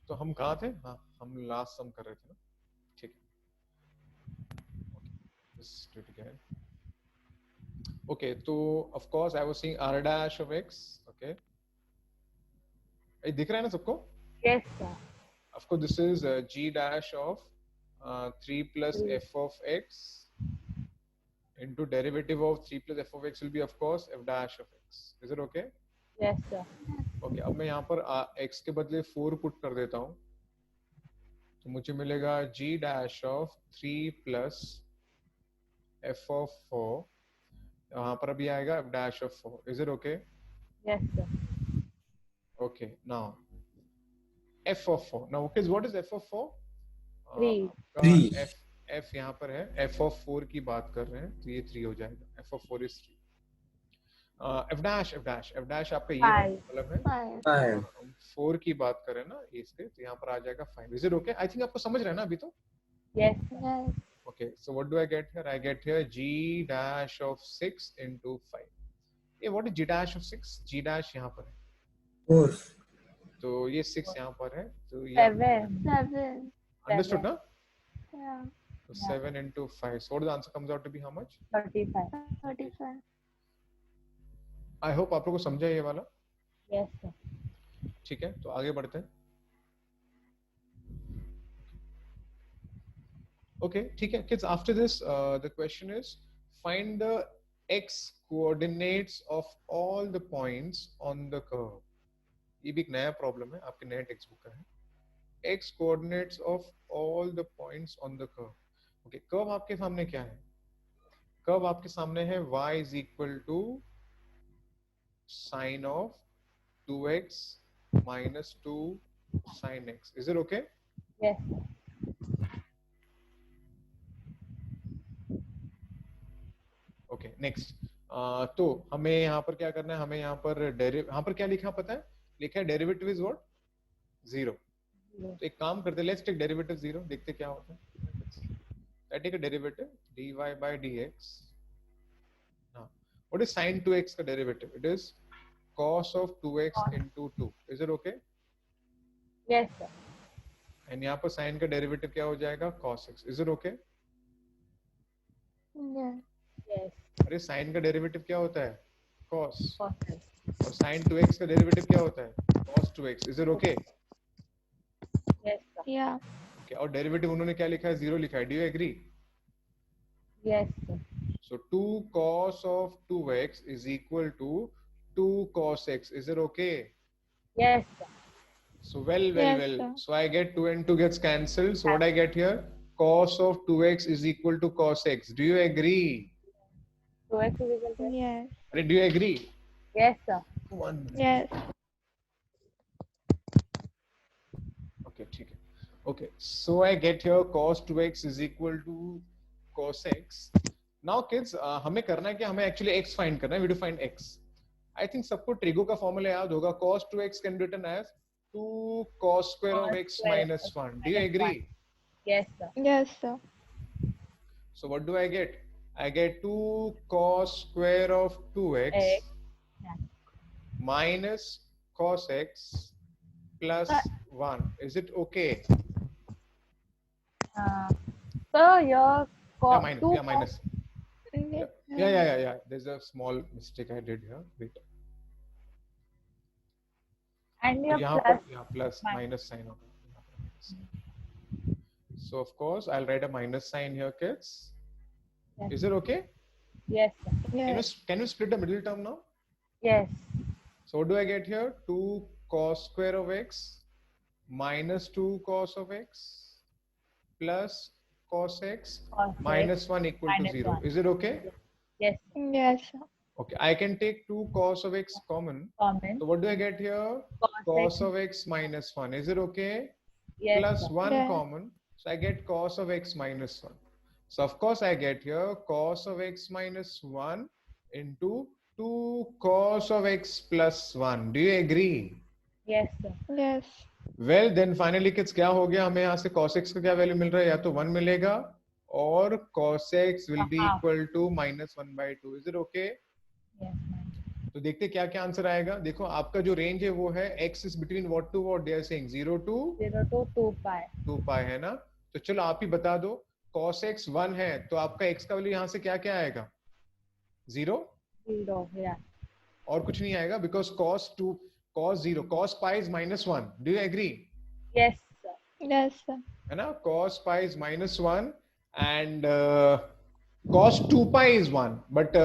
तो हम कहाँ थे? हाँ, हम लास्ट सम कर रहे थे ना, ठीक है। ओके, तो of course I was seeing r dash of x. Okay, ये दिख रहा है ना सबको? Yes, sir. Of course this is g dash of 3 plus 3. f of x into derivative of 3 plus f of x will be of course f dash of x. Is it okay? Yes, sir. Okay, अब मैं यहाँ पर x के बदले 4 put कर देता हूँ, तो मुझे मिलेगा g dash of 3 plus f of 4. यहाँ पर अभी आएगा f dash of 4. Is it okay? Yes, sir. Okay, now f of 4. Now okay, what is f of 4? 3. आपका 3. f यहाँ पर है, f of 4 की बात कर रहे हैं, तो ये 3 हो जाएगा. f of 4 is 3. f dash आपका ये 5. मतलब है 5. 4 की बात करें ना इसके, तो यहाँ पर आ जाएगा 5. Is it okay? I think आपको समझ रहा है ना अभी तो? Yes, sir. Okay, so what do I get here? I get here g dash of 6 into 5. ये what is g dash of 6? g dash यहाँ पर है, 4. तो ये 6 यहाँ पर है, तो ये 7. understood ना? Yeah. So 7 into 5. So what the answer comes out to be how much? 35. 35. I hope आप लोगों को समझा ये वाला. Yes, sir. ठीक है, तो आगे बढ़ते हैं. Okay, ठीक है kids. After this, the question is find the x coordinates of all the points on the curve. ये भी एक नया प्रॉब्लम है, आपके नए टेक्स्ट बुक का है. x coordinates of all the points on the curve. Okay, curve आपके सामने क्या है? कर्व आपके सामने है y is equal to sine of 2x minus 2 sin x. Is it okay? Yes, sir. Okay, next. तो हमें यहाँ पर क्या करना है? हमें यहाँ पर यहाँ पर क्या लिखा पता है? लिखा है डेरिवेटिव इज व्हाट? 0. तो एक काम करते हैं, लेट्स टेक डेरिवेटिव 0, देखते क्या होता है. I take a derivative dy by dx. Now, what is sin 2x का derivative? It is cos of 2x into 2. Is it okay? Yes, sir. And यहाँ पर sin का derivative क्या हो जाएगा? cos x. Is it okay? Yeah. Yes. अरे sin का derivative क्या होता है? cos. Cos. और sin 2x का derivative क्या होता है? cos 2x. Is it okay? Yes, sir. Yeah. Okay, और derivative उन्होंने क्या लिखा है? 0 लिखा है. Do you agree? Yes, sir. So 2 cos of 2x is equal to 2 cos x. Is it okay? Yes, sir. So well. Yes, sir. So I get 2 and 2 gets cancelled. So what I get here? Cos of 2x is equal to cos x. Do you agree? 2x is equal to. Yes. Do you agree? Yes, sir. 1. Yes. Okay, ठीक है. Okay, so I get here cos 2x is equal to cos x. Now kids, हमें करना है कि हमें actually x find करना है. We do find x. I think सबको ट्रिगो का फॉर्मूला याद होगा. cos 2x can be written as 2 cos square of x minus 1. Do you agree? Yes, sir. Yes, sir. So what do I get? I get 2 cos square of 2x X. Yeah. minus cos x plus 1. Is it okay? So your Minus. 2 Yeah, minus. Okay. Yeah. There's a small mistake I did here. Wait. and your यहाँ plus. पर plus minus sign होगा. So of course I'll write a minus sign here, kids. Yes. Is it okay? Yes, sir. Yes. Can you split the middle term now? Yes. So what do I get here? 2 cos square of x minus 2 cos of x plus cos x Cos minus x 1 equal to minus 0. 1. Is it okay? Yes, Yes, sir. Okay, I can take 2 cos of x common. common. So what do I get here? Cos of x minus 1. Is it okay? Yes, Plus sir. 1 Yeah. common. So I get cos of x minus 1. So of course I get here cos of x minus 1 into 2 cos of x plus 1. Do you agree? Yes, sir. Yes. Well, then finally kids क्या हो गया? हमें यहाँ से cos x का क्या value मिल रहा है? या तो 1 मिलेगा और cos x will be Half. equal to minus 1 by 2. Is it okay? Yes, ma'am. तो देखते क्या क्या आंसर आएगा। देखो आपका जो रेंज है वो है x is between what to what, they are saying 0 to 0 to 2 pi. 2 pi है ना। तो चलो आप ही बता दो, cos x 1 है तो आपका x का वैल्यू यहाँ से क्या क्या आएगा, 0, 0. Yeah. और कुछ नहीं आएगा, because cos 0 cos pi is -1, do you agree, Yes, sir. Yes, sir. है ना। cos pi is -1 and cos 2 pi is 1, but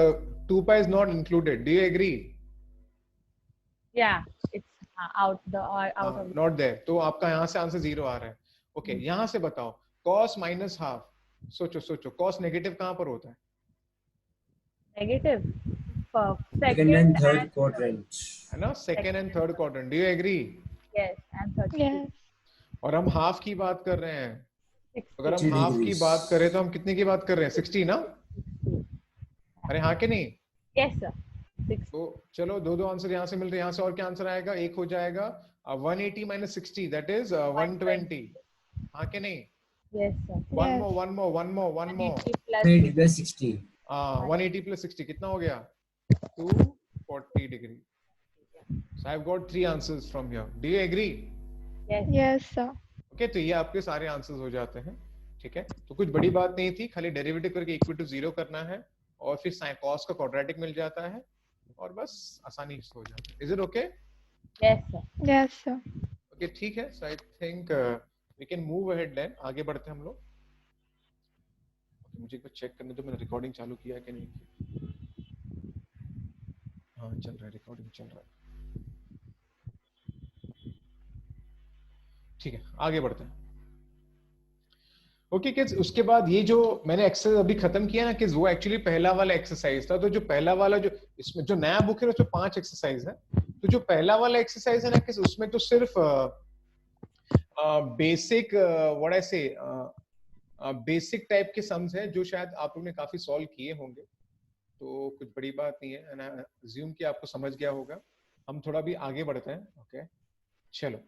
2 pi is not included, do you agree? Yeah, it's out of not there, तो आपका यहाँ से answer 0 आ रहा है। Okay यहाँ से बताओ cos -half, सोचो सोचो cos नेगेटिव कहाँ पर होता है, negative. For Second and third and quadrant. है ना, second and third quadrant, do you agree? yes, and 30. Yes. और हम हाफ की बात कर रहे हैं, 60. अगर हम 60 हाफ की degrees. बात करें तो हम कितने की बात कर रहे हैं, 60 ना, अरे हाँ के नहीं। Yes, sir. 60. तो चलो दो आंसर यहाँ से मिल रहे हैं, यहाँ से और क्या आंसर आएगा, एक हो जाएगा 180 - 60, दैट इज 120, हाँ के नहीं। Yes, sir. one Yes. more 180 plus 180 plus 60. 180 plus 60 कितना हो गया, 240 degree. So I've got 3 answers from here, do you agree? Yes. Yes, sir. Okay, तो ये आपके सारे आंसर्स हो जाते हैं, ठीक है। तो कुछ बड़ी बात नहीं थी, खाली डेरिवेटिव करके इक्वल टू 0 करना है और फिर sin cos का क्वाड्रेटिक मिल जाता है और बस आसानी से हो जाता है। Is it okay? Yes, sir. Yes, sir. Okay ठीक है, so I think we can move ahead then, आगे बढ़ते हैं हम लोग। मुझे एक बार चेक करने दो मैंने रिकॉर्डिंग चालू किया है कि नहीं किया। हाँ चल रहा है, रिकॉर्डिंग चल रहा है, ठीक है आगे बढ़ते हैं। ओके किड्स, उसके बाद ये जो मैंने एक्सरसाइज अभी खत्म किया ना किड्स, वो एक्चुअली पहला वाला एक्सरसाइज था। तो जो पहला वाला जो इसमें जो नया बुक है उसमें 5 एक्सरसाइज है। तो जो पहला वाला एक्सरसाइज है ना किड्स, उसमें तो सिर्फ बेसिक व्हाट आई से बेसिक टाइप के सम्स है जो शायद आप लोगों ने काफी सॉल्व किए होंगे, तो कुछ बड़ी बात नहीं है, एंड आई अज्यूम कि आपको समझ गया होगा। हम थोड़ा भी आगे बढ़ते हैं। ओके चलो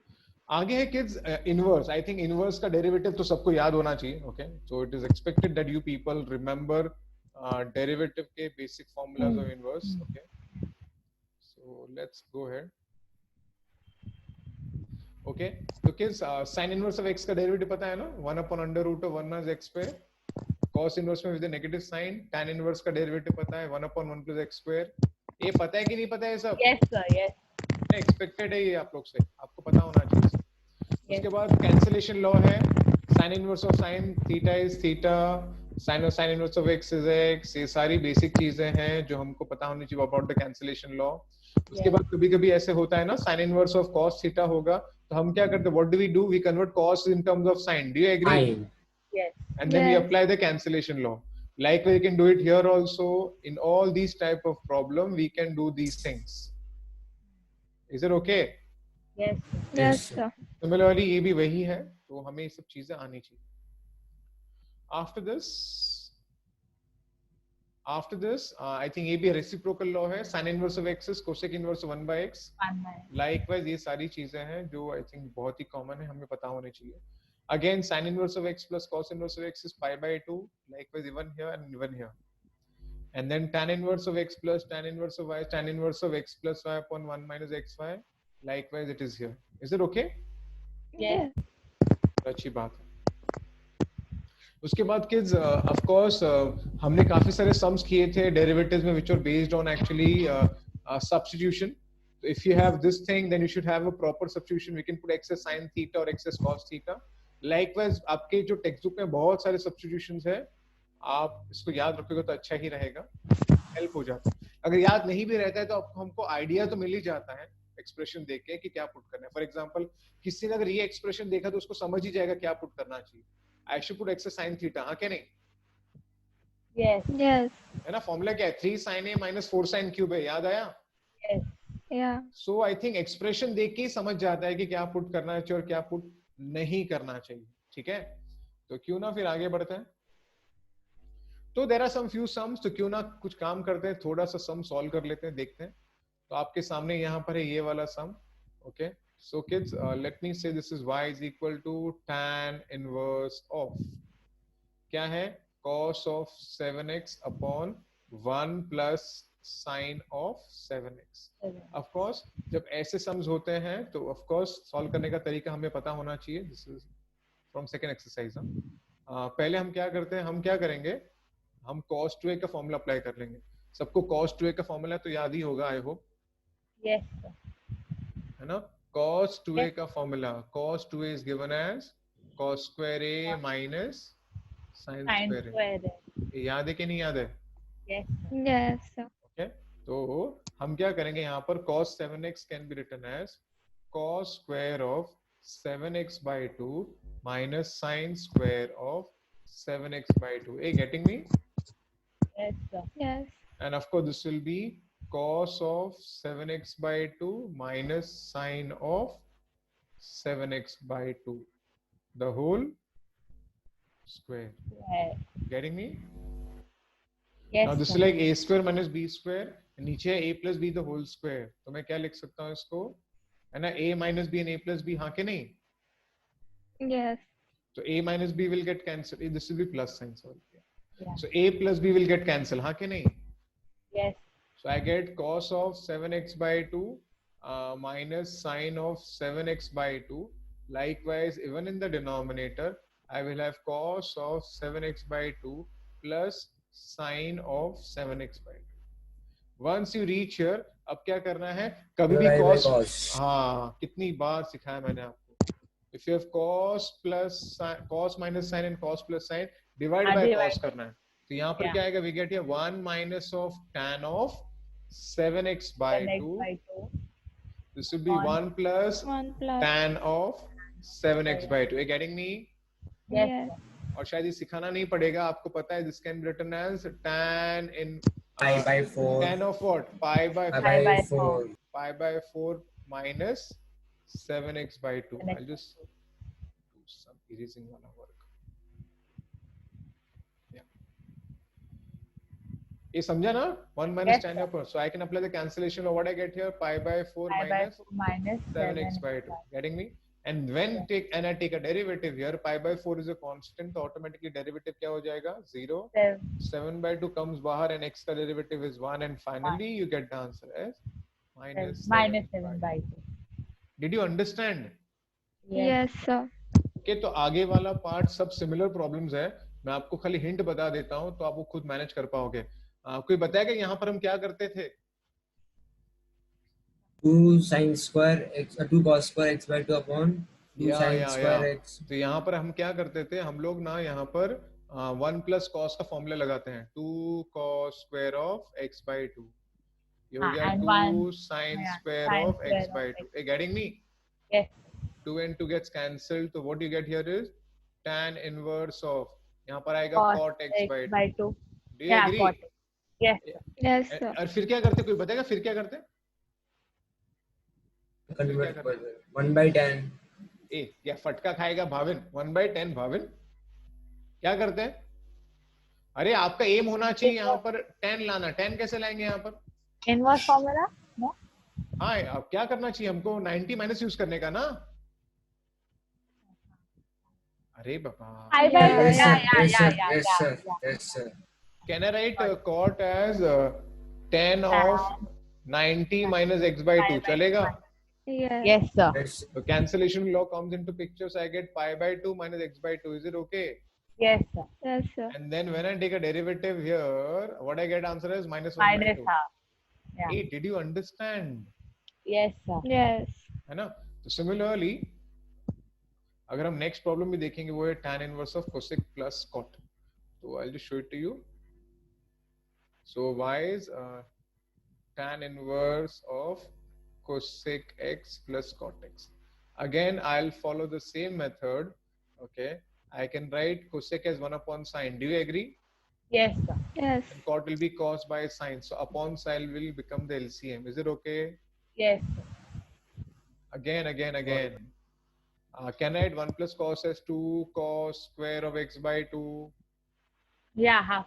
आगे है kids inverse. I think inverse का डेरिवेटिव तो सबको याद होना चाहिए। Okay so it is expected that you people remember derivative के basic formulas of inverse. Okay so let's go ahead. Okay तो kids sine inverse of x का derivative पता है ना, 1/√1 minus x square. cos inverse में with negative sine, tan inverse का derivative पता है 1/1 प्लस x स्क्वायर। ये पता है कि नहीं पता है सब? Yes, sir. Yes. एक्सपेक्टेड है ये आप लोग से, आपको पता होना चाहिए। Yes. उसके बाद कैंसिलेशन लॉ है, sign inverse of sine theta is theta, sign inverse of x is x। ये सारी बेसिक चीजें हैं जो हमको पता होनी चाहिए अबाउट द कैंसिलेशन लॉ। उसके Yes. बाद कभी-कभी ऐसे होता है ना, sine inverse of cos theta होगा तो हम क्या करते हैं, what do we do, we convert cos in terms of sin, do you agree? Fine. Yes. And then we Yes. apply the cancellation law. Likewise, we can do it here also. In all these type of problem, we can do these things. Is it okay? Yes, sir. Yes, sir. sir. Similarly, ये भी वही है, तो हमें ये सब चीजें आनी चाहिए। After this, I think ये भी reciprocal law है, sin inverse of x is cosec inverse of 1/x. 1 minus. Likewise, ये सारी चीजें हैं जो I think बहुत ही common है, हमें पता होनी चाहिए। Again, sin inverse of x plus cos inverse of x is pi/2. Likewise, even here and even here. And then tan inverse of x plus tan inverse of y, tan inverse of x plus y upon 1 minus xy. Likewise, it is here. Is it okay? Yes. अच्छी बात है। उसके बाद kids of course हमने काफी सारे sums किए थे डेरिवेटिव्स में which are based on actually substitution. So if you have this thing, then you should have a proper substitution. We can put x as sin theta or x as cos theta. Likewise, आपके जो text book में बहुत सारे substitutions है, आप इसको याद रखोगे तो अच्छा ही रहेगा, हेल्प हो जाता है। अगर याद नहीं भी रहता है तो आपको हमको आइडिया तो मिल ही जाता है एक्सप्रेशन देख के कि क्या पुट करना है। फॉर एग्जांपल किसी ने अगर ये एक्सप्रेशन देखा तो उसको समझ ही जाएगा क्या पुट करना चाहिए। I should put x as sin theta, हाँ क्या नहीं? Yes. Yes. है ना, फॉर्मूला क्या है, 3 sin a minus 4 sin cube है, याद आया? Yes. Yeah. So I think expression देख के ही समझ जाता है कि क्या पुट करना चाहिए और क्या पुट नहीं करना चाहिए, ठीक है? तो क्यों ना फिर आगे बढ़ते हैं। तो there are some few sums, तो क्यों ना कुछ काम करते हैं, थोड़ा सा सम सॉल्व कर लेते हैं, देखते हैं। तो आपके सामने यहाँ पर है ये वाला sum. Okay so kids, let me say this is y is equal to tan inverse of क्या है, cos of 7x upon 1 plus sine of 7x. 7. Of course जब ऐसे सम्स होते हैं तो ऑफ कोर्स सॉल्व करने का तरीका हमें पता होना चाहिए. This is from second exercise. पहले हम क्या करते हैं, हम क्या करेंगे, हम cos 2a का फॉर्मूला अप्लाई कर लेंगे. सबको cos 2a का फॉर्मूला तो याद ही होगा, आई होप, Yes, sir. है ना. cos 2a का formula, cos 2a is given as cos square a minus sin Sin square a. square. ये याद है कि नहीं याद है? Yes, sir. Yes, sir. Okay, तो हम क्या करेंगे यहाँ पर, cos 7x can be written as cos square of 7x by 2 minus sin square of 7x by 2. Hey, getting me? Yes, sir. Yes. And of course this will be cos of 7x by 2 minus sin of 7x by 2, the whole square. Yes, Getting me? yes, Now this sir. is like a square minus b square. नीचे है a plus b the whole square. तो मैं क्या लिख सकता हूँ इसको, है ना, a minus b and a plus b, हाँ कि नहीं? Yes. So a minus b will get cancelled. This will be plus sign. Sorry. Yeah. So a plus b will get cancelled, हाँ कि नहीं? Yes, So I get cos of 7x by 2 minus sin of 7x by 2. Likewise, even in the denominator, I will have cos of 7x by 2 plus sin of 7x by 2. Once you reach here, अब क्या करना है, कभी भी Divide by cos, cos. हाँ कितनी बार सिखाया मैंने आपको. If you have cos plus sin, cos minus sin and cos plus sin, divide by divide. cos करना है. तो यहाँ पर Yeah. क्या आएगा, we get here 1 minus of tan of 7x by 7x 2. by 2. This will be On 1 plus 1 plus. tan of 7x by 2. Are you getting me? Yes, Yes. sir. और शायद ये सिखाना नहीं पड़ेगा, आपको पता है. This can be written as tan in Pi by 4. tan of what? Pi by Pi 4. by by 4. Pi by 4 minus 7x by 2. 7x I'll just do some erasing wala work. Yeah. ये समझा ना? 1 minus Yes, tan sir. upper. So I can apply the cancellation of what I get here. Pi by 4 Pi by minus 4 minus 7x by 2. Getting me? And when Yeah. I take a derivative here, pi by 4 is a constant, तो automatically derivative क्या हो जाएगा? 0. 7. 7 by 2 comes बाहर and x का derivative is 1, and finally you get the answer as minus 7 by 2. Did you understand? Yes, sir. Okay, तो आगे वाला part सब सिमिलर प्रॉब्लम्स है. मैं आपको खाली हिंट बता देता हूँ तो आप वो खुद मैनेज कर पाओगे. कोई बताएगा यहाँ पर हम क्या करते थे? 2 sin square x, 2 cos square x by 2 upon 2 या sin या square x. तो यहाँ पर हम क्या करते थे, हम लोग ना यहाँ पर 1 plus cos का फॉर्मूला लगाते हैं. 2 cos square of x by 2. ये हो गया and 2 one- sin yeah, square sin of square x by of 2. Are you getting me? Yes. 2 and 2 gets cancelled. So what you get here is tan inverse of, यहाँ पर आएगा Cos cot x by 2. by 2. Do you Yeah, agree? got it. Yes, sir. Yes, sir. और फिर क्या करते, कोई बताएगा फिर क्या करते? Convert further. 1 by 10. ए क्या फटका खाएगा भाविन? 1 by 10 भाविन क्या करते हैं? अरे आपका एम होना चाहिए यहाँ पर 10 लाना. 10 कैसे लाएंगे यहाँ पर? Inverse formula? No? हाँ, अब क्या करना चाहिए हमको? 90 माइनस यूज करने का ना. अरे बाबा, I by Yeah. 2. Yes, sir. Yeah, Yes, sir. yeah, Yes, yeah, sir. yeah. Yes, sir. can I write cot as 10 of 90 minus x by 2? चलेगा? Yes. Yes, sir. Yes, sir. So cancellation law comes into picture, so I get pi by 2 minus x by 2. Is it okay? Yes, sir. Yes, sir. And then when I take a derivative here, what I get answer is minus 1 by Minus 2. half. Yeah. Hey, did you understand? Yes, sir. Yes. है ना? तो similarly, अगर हम next problem भी देखेंगे वो है tan inverse of cosec plus cot. So I'll just show it to you. So y is tan inverse of cosec x plus cot x. Again, I'll follow the same method. Okay, I can write cosec as 1 upon sine. Do you agree? Yes, sir. Yes. And cot will be cos by sine. So upon sine will become the LCM. Is it okay? Yes, sir. Again. Can I write 1 plus cos as 2 cos square of x by 2? Yeah, half.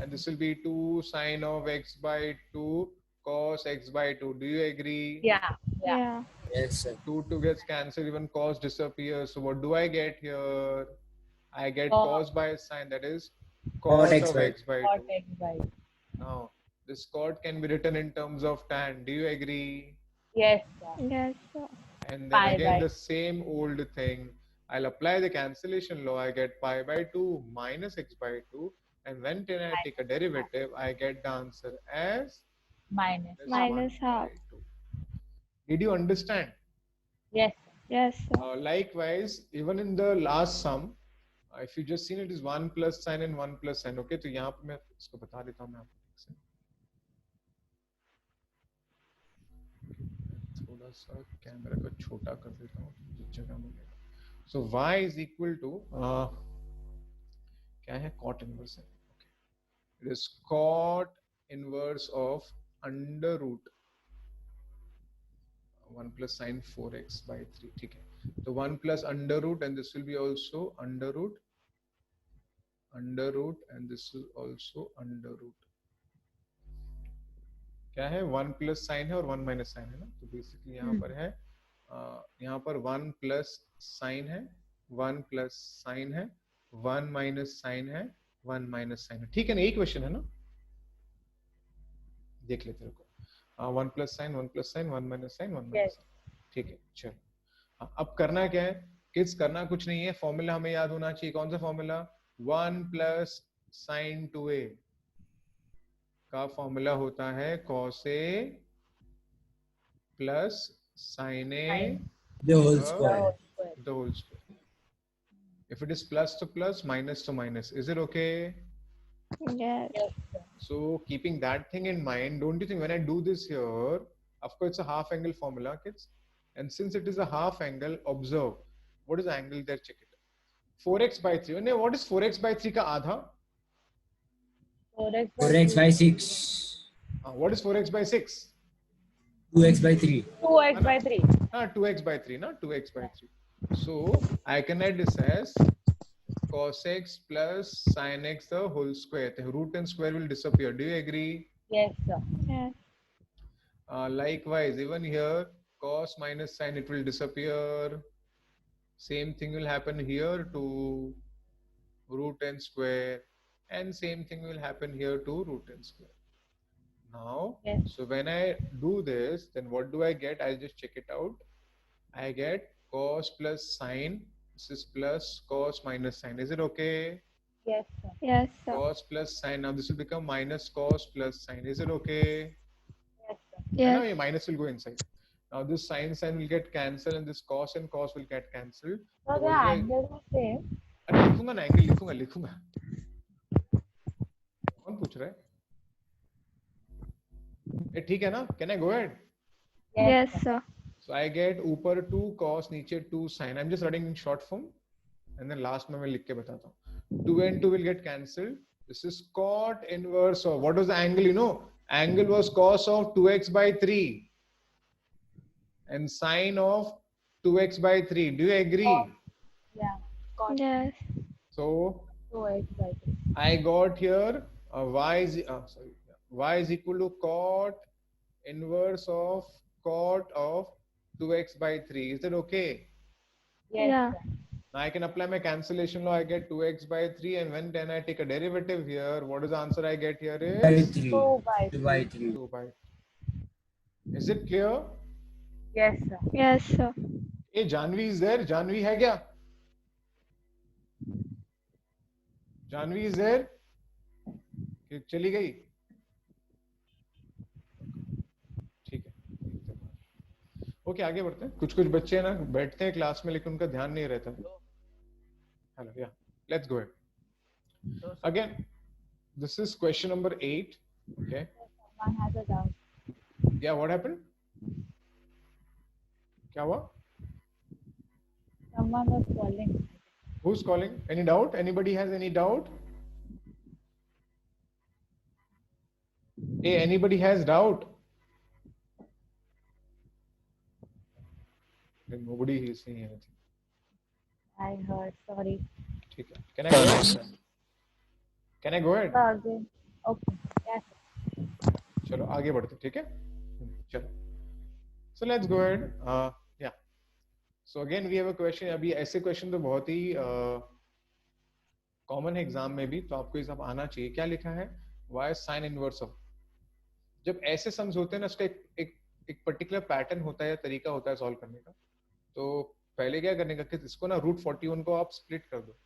And this will be 2 sine of x by 2 cos x by 2. Do you agree? Yeah, yeah. Yeah. Yes, sir. 2 gets cancelled, even cos disappears. So what do I get here? I get Cos. cos by sine, that is Cot cot x of by x by Cot 2. x by 2. Now, This cot can be written in terms of tan. Do you agree? Yes, sir. Yes, sir. And then Pi again by the same old thing. I'll apply the cancellation law. I get pi by 2 minus x by 2. And when I take a derivative, I get the answer as minus. Minus one half. by 2. Did you understand? Yes, sir. Yes, sir. Likewise, even in the last sum, if you just seen it is 1 plus sign and 1 plus sign. Okay, तो यहाँ पे मैं इसको बता देता हूँ मैं आपको ठीक से. थोड़ा सा कैमरा को छोटा कर देता हूँ जिस जगह मिलेगा. So y is equal to क्या है cot inverse है. Okay. It is cot inverse of under root 1 plus sin 4x by 3. ठीक है. So 1 plus under root and this will be also under root and this is also under root. क्या है 1 plus sign है और 1 minus sign है ना. तो basically यहाँ पर है यहाँ पर 1 प्लस साइन है 1 प्लस साइन है 1 माइनस साइन है 1 माइनस साइन है. ठीक है ना. एक क्वेश्चन है ना. देख लेते हैं. 1 plus sine 1 plus sine 1 minus sine 1 minus sine. ठीक है. चलो अब करना क्या है किड्स. करना कुछ नहीं है. फॉर्मूला हमें याद होना चाहिए. कौन सा फॉर्मूला. 1 प्लस साइन 2a का फॉर्मूला होता है cos a plus sin a The whole square. the whole square. If it is plus to plus, minus to minus, is it okay? Yes. Yes, sir. So keeping that thing in mind, don't you think when I do this here, of course it's a half angle formula, kids, and since it is a half angle, observe what is the angle there. Check it. 4x by 3. No, what is 4x by 3 का आधा? 4x by 6. What is 4x by 6? 2x by 3. 2x by 3. 2x by 3, na? 2x by 3. So I can write this as cos x plus sin x the whole square. The root and square will disappear. Do you agree? Yes, sir. Yes. Likewise, even here, cos minus sin, it will disappear. Same thing will happen here to root and square. And same thing will happen here to root and square. Now, Yes. so when I do this, then what do I get? I'll just check it out. I get cos plus sine. This is plus cos minus sine. Is it okay? Yes, sir. Yes, sir. Cos plus sine. Now this will become minus cos plus sine. Is it okay? Yes, sir. Now Yes. your minus will go inside. Now this sine will get cancelled and this cos and cos will get cancelled. So So the what do I- angle is same. अरे लिखूंगा ना angle लिखूंगा. कौन पूछ रहा है? ठीक है ना? Can I go ahead? Yes, sir. So I get ऊपर 2 cos नीचे 2 sin. I'm just writing in short form and then last में मैं लिख के बताता हूँ. 2 and 2 will get cancelled. This is cot inverse of, what was the angle? You know, angle was cos of 2x by 3 and sine of 2x by 3. Do you agree? Yeah. Cos Yes. So 2x by 3. I got here y is equal to cot inverse of cot of 2x by 3. Is that okay? Yes, Yeah. sir. Now I can apply my cancellation law. I get 2x by 3 and when then I take a derivative here, what is the answer I get here By is 3. 2 by 2 by 3. 2 by 3. Is it clear? Yes, sir. Yes, sir. Hey, Janvi is there? Janvi hai kya? Janvi is there? कि चली गई? ठीक है. Okay आगे बढ़ते हैं. कुछ बच्चे हैं ना बैठते हैं क्लास में लेकिन उनका ध्यान नहीं रहता. हेलो या let's go ahead. Again, this is question number 8. Okay. Someone has a doubt. Yeah, what happened? क्या हुआ? Someone was calling. Who's calling? Any doubt? Anybody has any doubt? Hey, anybody has doubt? Nobody is saying anything. I heard. Sorry. ठीक है. Can I go ahead? Can I go ahead? So again. Okay. Yes, sir. चलो आगे बढ़ते. ठीक है. चलो. So let's go ahead. Yeah. So again we have a question. अभी ऐसे question तो बहुत ही कॉमन है एग्जाम में भी, तो आपको ये सब आना चाहिए. क्या लिखा है? Y sin inverse of. जब ऐसे सम्स होते हैं ना, उसका एक पर्टिकुलर पैटर्न होता है या तरीका होता है सॉल्व करने का. तो पहले क्या करने का कि इसको ना √41 को आप स्प्लिट कर दो.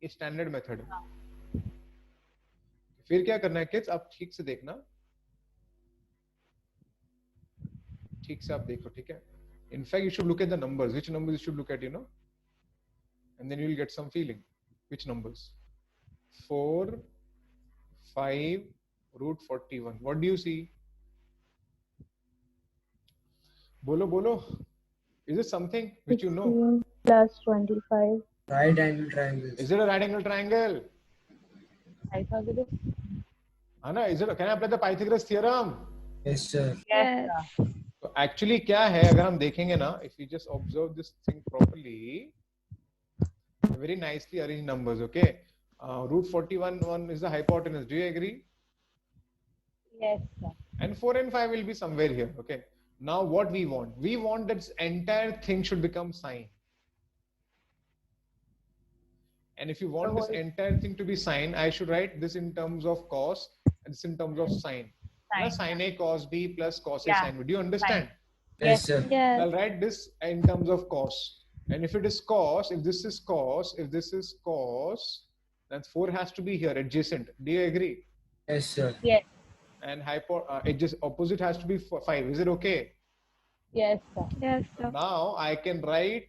ये स्टैंडर्ड मेथड है. फिर क्या करना है किड्स, आप ठीक से देखना, ठीक से आप देखो, ठीक है. In fact, you should look at the numbers. Which numbers you should look at, and then you will get some feeling. Which numbers? 4, 5, √41. What do you see? Bolo, bolo. Is it something which you know? 16 plus 25. Right angle triangles. Is it a right angle triangle? Pythagoras. Anna, can I apply the Pythagoras theorem? Yes, sir. Yes, sir. So actually क्या है, अगर हम देखेंगे ना, if you just observe this thing properly, very nicely arranged numbers, okay? √41 is the hypotenuse. Do you agree? Yes, sir. And 4 and 5 will be somewhere here, okay? Now what we want? We want that this entire thing should become sine. And if you want this entire thing to be sine, I should write this in terms of cos and this in terms of sine. Plus sine A cos B plus cos A sine B. Do you understand? Yes, sir. Yes. I'll write this in terms of cos. And if it is cos, if this is cos, if this is cos, then 4 has to be here, adjacent. Do you agree? Yes, sir. Yes. And opposite has to be 5. Is it okay? Yes, sir. Yes, sir. Now I can write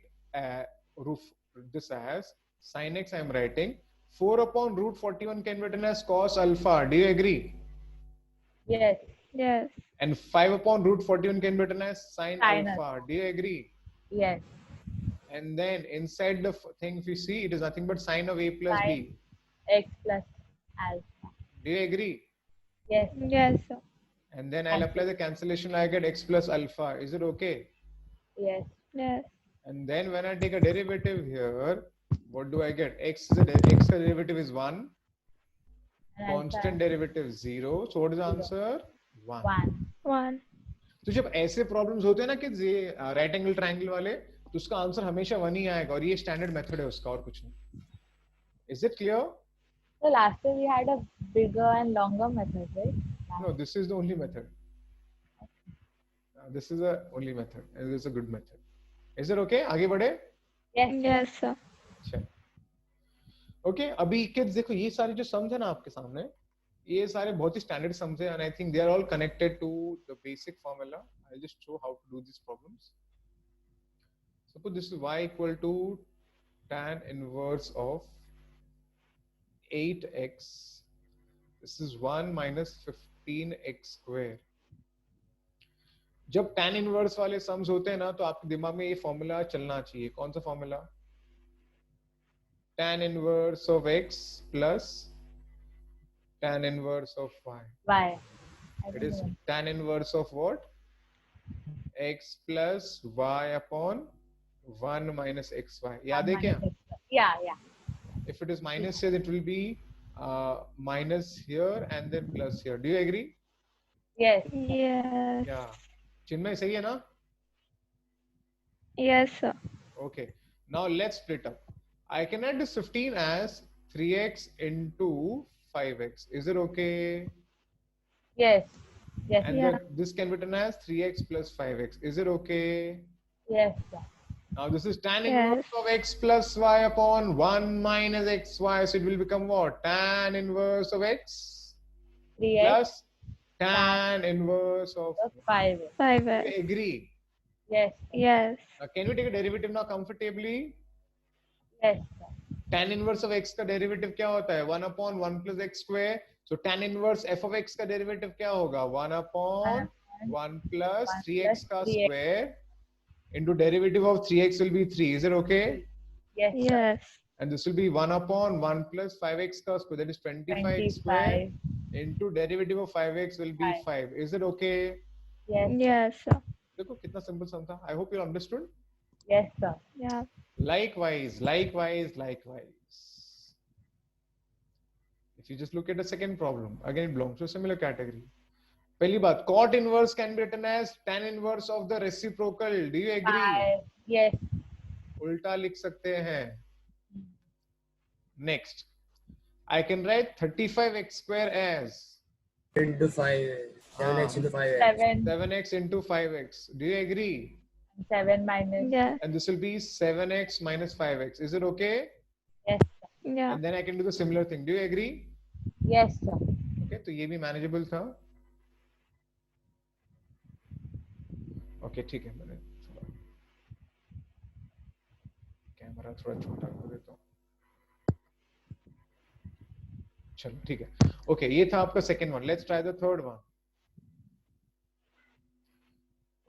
this as sin x. I am writing 4 upon √41 can be written as cos alpha. Do you agree? Yes. Yes. And 5 upon √41 can be written as sin Sin alpha. Do you agree? Yes. And then inside the thing, if you see, it is nothing but sine of A plus B. Sin X plus alpha. Do you agree? Yes. Yes, sir. And then I'll apply the cancellation. I get x plus alpha. Is it okay? Yes. Yes. And then when I take a derivative here, what do I get? X derivative is 1. And Constant derivative 0. So what is the answer? 1. 1. 1. तो जब ऐसे problems होते हैं ना कि ये right angle triangle वाले, तो उसका आंसर हमेशा 1 ही आएगा और ये स्टैंडर्ड मेथड है उसका, और कुछ नहीं. Is it clear? So last year we had a bigger and longer method, right? No, this is the only method. This is the only method, and this is a good method. Is it okay? आगे बढ़े? Yes. Yes, sir. अच्छा. Okay, अभी kids देखो, ये सारे जो sums है ना आपके सामने, ये सारे बहुत ही स्टैंडर्ड सम्स है, and I think they are all connected to the basic formula. I'll just show how to do these problems. Suppose this is y equal to tan inverse of 8x. This is 1 minus 15x square. जब tan inverse वाले sums होते हैं ना, तो आपके दिमाग में ये फॉर्मूला चलना चाहिए. कौन सा formula? Tan inverse of x plus tan inverse of y. Why? It is tan inverse of what? X plus y upon 1 minus xy. याद है क्या? Yeah, yeah. If it is minus here, it will be minus here and then plus here. Do you agree? Yes. Yes. Yeah. Chinmay, सही है ना? Yes, sir. Okay. Now let's split up. I can add this 15 as 3x into 5x. Is it okay? Yes. Yes. And Yeah. then this can be written as 3x plus 5x. Is it okay? Yes, sir. Now this is tan Yes. inverse of x plus y upon 1 minus xy. So it will become what? Tan inverse of x 3x plus tan inverse of plus 5x. 5x. I agree. Yes. Yes. Can we take a derivative now comfortably? Yes, sir. Tan inverse of x का derivative क्या होता है? 1 upon 1 plus x square. So tan inverse f of x का derivative क्या होगा? 1 upon 1 plus 3x का 3x. square into derivative of 3x will be 3. Is it okay? Yes, sir. Yes. And this will be 1 upon 1 plus 5x का square. That is 25x square 25. into derivative of 5x will be 5. Is it okay? Yes. Yes, sir. देखो कितना simple sum था. I hope you understood. Yes, sir. Yeah. Likewise. If you just look at the second problem, again it belongs to a similar category. पहली बात, cot inverse can be written as tan inverse of the reciprocal. Do you agree? 5. Yes. उल्टा लिख सकते हैं. Next, I can write 35x square as into 5, 7x into 5x. 7, 7x into 5x. Do you agree? 7 minus. Yes. And this will be 7x minus 5x. Is it okay? Yes, sir. Yeah. And then I can do the similar thing. Do you agree? Yes, sir. Okay, तो ये भी manageable था. Okay, ठीक है, मैंने थोड़ा camera थोड़ा छोटा कर देता हूँ. चलो ठीक है. Okay, ये था आपका second one. Let's try the third one.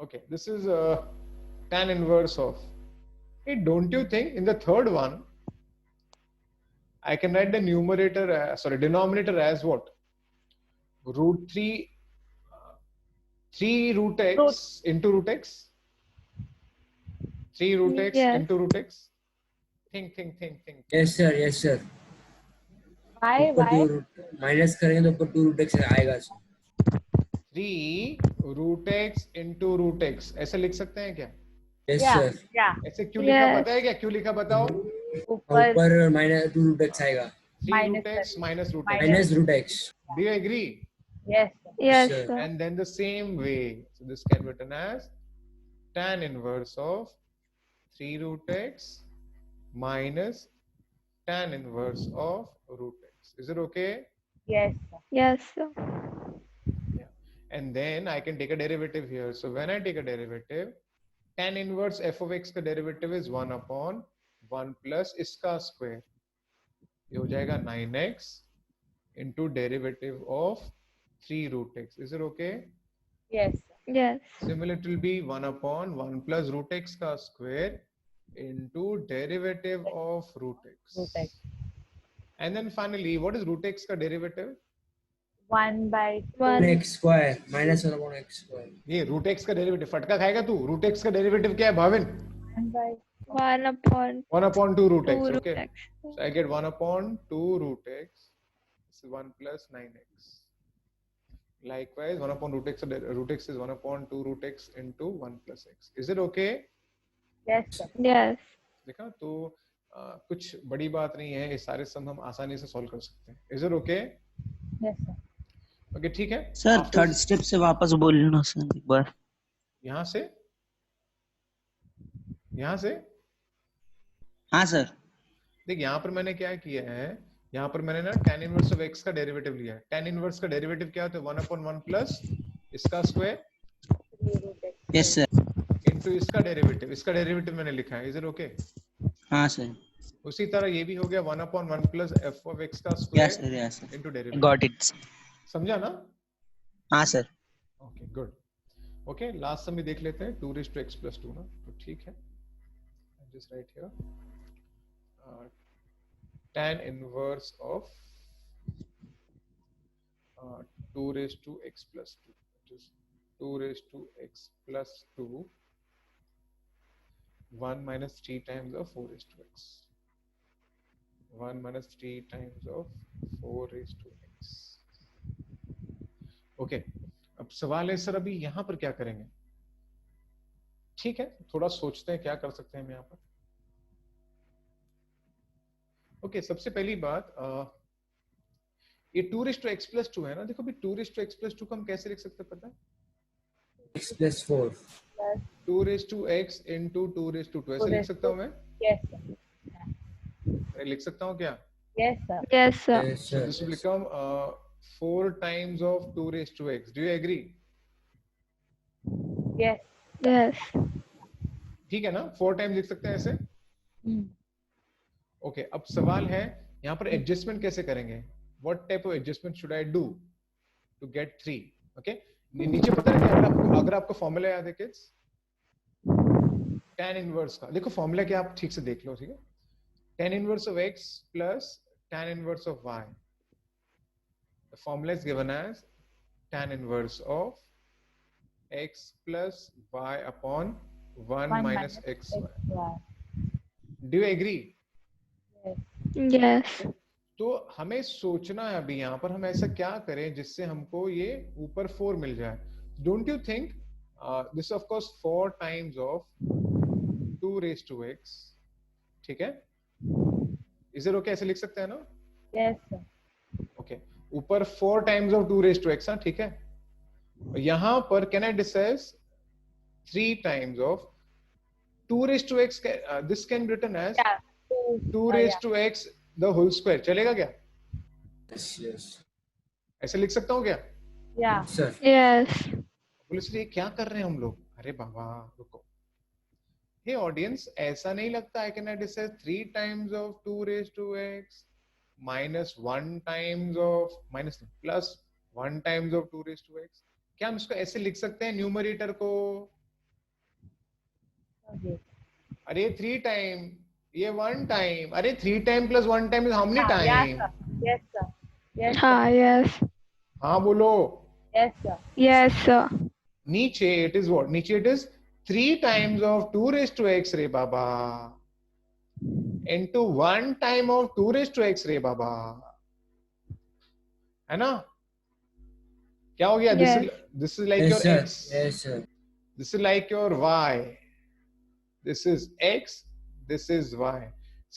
Okay, this is tan inverse of. Hey, don't you think in the third one I can write the denominator as what? Root 3 root x into root x. 3 root x Yes. into root x. Think. Yes sir, yes sir. Why? ऊपर Why? 2 minus करेंगे तो ऊपर 2 root x आएगा sir. 3 root x into root x. ऐसे लिख सकते हैं क्या? Yes Yeah, sir. yeah. ऐसे क्यों लिखा Yes. पता है क्या? क्यों लिखा बताओ? ऊपर ऊपर माइनस 2 रूट x आएगा. 3 root Minus x minus root x. Minus root x. Do you agree? yes, sir. Yes, Sir. sir. And then the same way, so this can be written as tan inverse of 3 root x minus tan inverse of root x. Is it okay? Yes, sir. Yes, sir. Yeah. And then I can take a derivative here. So when I take a derivative, tan inverse f of x का derivative is 1 upon 1 plus इसका square. ये हो जाएगा 9x into derivative of 3 root x. Is it okay? Yes, sir. Yes. Similarly, it will be 1 upon 1 plus root x का square into derivative of root x. Root x. And then finally, what is root x का derivative? 1 by 2. 1. x square minus 1 upon x square. ये root x का derivative फटका खाएगा तू. root x का derivative क्या है Bhavin? 1 by 1 upon 1 upon 2 root 2 x. root Okay. x. So I get 1 upon 2 root x. This is 1 plus 9x. Likewise, 1 upon root x is 1 upon 2 root x into 1 plus x. Is it okay? yes, sir. Yes. देखा तो कुछ बड़ी बात नहीं है. ये सारे सम हम आसानी से सॉल्व कर सकते हैं. Is it okay? Yes, sir. Okay, ठीक है. सर After- थर्ड स्टेप से वापस बोल लो सर एक बार. यहाँ से हाँ सर. देख यहाँ पर मैंने क्या किया है. यहाँ पर मैंने ना tan इनवर्स ऑफ x का डेरिवेटिव लिया है. tan इनवर्स का डेरिवेटिव क्या होता है? 1 upon 1 प्लस इसका square 3 root x. Yes sir. Into इसका डेरिवेटिव मैंने लिखा है. Is it okay? हाँ सर. उसी तरह ये भी हो गया 1 upon 1 plus f of x का yes square sir. Yes sir. Into derivative. Got it. समझा ना? हाँ सर. Okay good. Okay last sum भी देख लेते हैं. 2 raised to x plus 2 ना. तो ठीक है. Just right here tan inverse of 2 raised to x plus 2, which is 2 raised to x plus 2 1 minus 3 times of 4 raised to x. 1 minus 3 times of 4 raised to x. Okay अब सवाल है sir अभी यहाँ पर क्या करेंगे? ठीक है थोड़ा सोचते हैं क्या कर सकते हैं हम यहाँ पर. ओके सबसे पहली बात ये 2 raised to x plus 2 है ना. देखो भी 2 raised to x plus 2 को हम कैसे लिख सकते हैं पता है? x plus 4. 2 raised to x into 2 raised to 2 ऐसे लिख सकता हूँ मैं. Yes, sir. मैं लिख सकता हूँ क्या? Yes, sir. Yes, sir. Yes sir. This will become 4 times of 2 raised to x. Do you agree? Yes. Yes. ठीक है ना. 4 times लिख सकते हैं ऐसे. Hmm. ओके अब सवाल है यहाँ पर एडजस्टमेंट कैसे करेंगे? What type of adjustment should I do to get 3? Okay नीचे पता है क्या? अगर आपको फॉर्मूला याद है किड्स tan इनवर्स का. देखो फॉर्मूला क्या आप ठीक से देख लो. ठीक है. tan inverse of x plus tan inverse of y. The formula is given as tan inverse of x plus y upon 1 minus xy. XY. Do you agree? Yes. Yes. तो हमें सोचना है अभी यहाँ पर हम ऐसा क्या करें जिससे हमको ये ऊपर 4 मिल जाए. Don't you think this of course 4 times of 2 raised to x. ठीक है. Is it okay? ऐसे लिख सकते हैं ना. Yes, sir. ओके ऊपर 4 times of 2 raised to x, हाँ ठीक है. यहाँ पर can I discuss 3 times of 2 raised to x, this can be written as Yeah. 2 raised to x the whole square. चलेगा क्या? Yes, yes. ऐसे लिख सकता हूँ क्या? Yeah. Sir. Yes. पुलिस ये क्या कर रहे हैं हम लोग? अरे बाबा रुको. हे ऑडियंस, ऐसा नहीं लगता I can discuss 3 times of 2 raised to x minus 1 times of minus plus 1 times of 2 raised to x. क्या हम इसको ऐसे लिख सकते हैं न्यूमरेटर को? Okay. अरे 3 टाइम, ये 1 टाइम. अरे 3 time plus 1 time is how many Yeah, time? yes, sir. Yes, sir. Ha, yes. हाँ बोलो. Yes, sir. Yes, sir. नीचे it is what? नीचे it is 3 times of 2 raised to x रे बाबा into 1 time of 2 raised to x रे बाबा, है ना? क्या हो गया? Yes. This is like Yes, your sir. x. Yes, sir. This is like your y. This is x. This is y.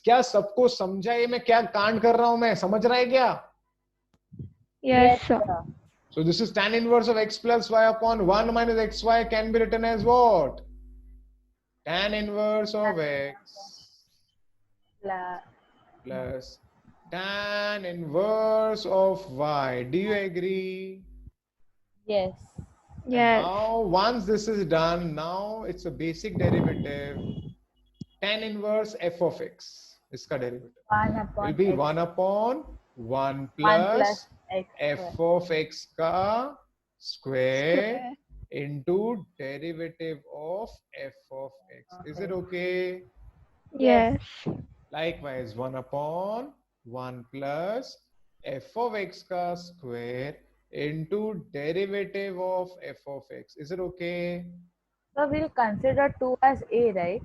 क्या सबको समझा ये मैं क्या कांड कर रहा हूं? मैं समझ रहा है क्या? Yes, sir. So this is tan inverse of x plus y upon 1 minus xy can be written as what? Tan inverse of x La- plus tan inverse of y. Do you agree? Yes. Yes. Now once this is done, now it's a basic derivative. Tan inverse f of x. इसका derivative 1 upon will be x. 1 upon 1 1 plus plus x. f of x का square Square. into derivative of f of x. Is it okay? Yes. Likewise, 1 upon 1 plus f of x ka square into derivative of f of x. Is it okay? So we'll consider 2 as a, right?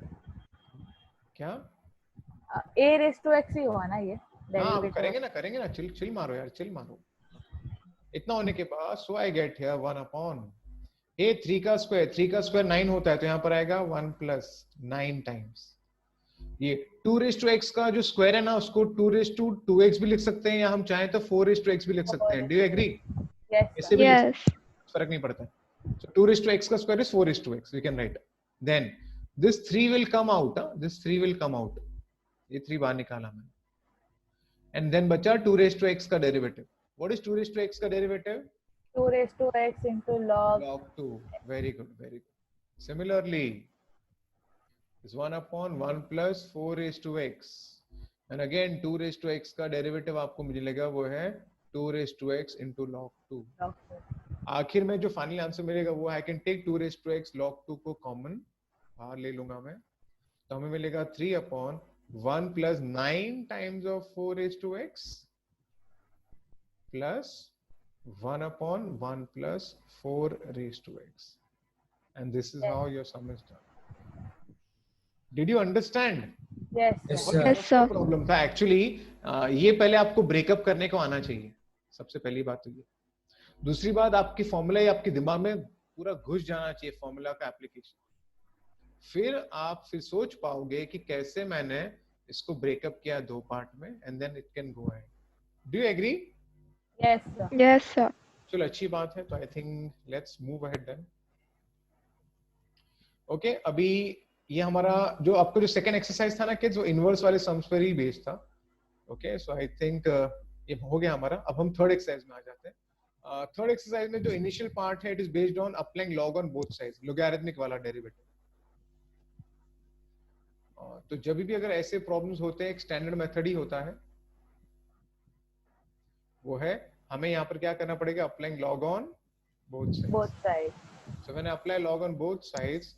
क्या? A raised to x ही हुआ ना ये? हाँ अब Derivative. करेंगे ना. Chill मारो यार, चिल मारो. इतना होने के बाद so I get here 1 upon a 3 का स्क्वायर 9 होता है, तो यहाँ पर आएगा 1 plus 9 times. ये 2 raised to x का जो स्क्वायर है ना, उसको 2 raised to 2x भी लिख सकते हैं, या हम चाहें तो 4 raised to x भी लिख सकते हैं. Do you agree? Yes, ऐसे sir. भी लिख Yes. सकते हैं, फर्क नहीं पड़ता है. So 2 raised to x का square is 4 raised to x. We can write. Then this 3 will come out. This 3 will come out. ये 3 बाहर निकाला मैंने. And then बचा 2 raised to x का derivative. What is 2 raised to x का derivative? 2 raised to x into log. Log 2. Very good, very good. Similarly, is 1 upon 1 plus 4 raised to x. And again 2 raised to x का derivative आपको मिलेगा वो है 2 raised to x into log 2. Log 2. आखिर में जो final answer मिलेगा वो I can take 2 raised to x log 2 को कॉमन बाहर ले लूंगा मैं, तो हमें मिलेगा 3 upon 1 plus 9 times of 4 raised to x plus 1 upon 1 plus 4 raised to x. And this is how your sum is done. Did you understand? Yes, Yes, sir. sir. Yes, sir. Problem था actually. ये पहले आपको breakup करने को आना चाहिए, सबसे पहली बात तो ये. दूसरी बात, आपकी फॉर्मूला ये आपके दिमाग में पूरा घुस जाना चाहिए, फॉर्मूला का एप्लीकेशन. फिर आप सोच पाओगे कि कैसे मैंने इसको ब्रेकअप किया 2 पार्ट में, and then it can go ahead. Do you agree? Yes, sir. Yes, sir. चलो अच्छी बात है. तो I think let's move ahead then. Okay, अभी ये हमारा जो आपको जो सेकंड एक्सरसाइज था ना किड्स, वो इनवर्स वाले सम्स पर ही बेस्ड था. ओके, सो आई थिंक ये हो गया हमारा. अब हम थर्ड एक्सरसाइज में आ जाते हैं. थर्ड एक्सरसाइज में जो इनिशियल पार्ट है, it is based on applying log on both sides, logarithmic वाला डेरिवेटिव. तो जब भी अगर ऐसे प्रॉब्लम्स होते हैं, एक स्टैंडर्ड मेथड ही होता है, वो है हमें यहाँ पर क्या करना पड़ेगा, applying log on both sides. Both sides. So when I apply log on both sides,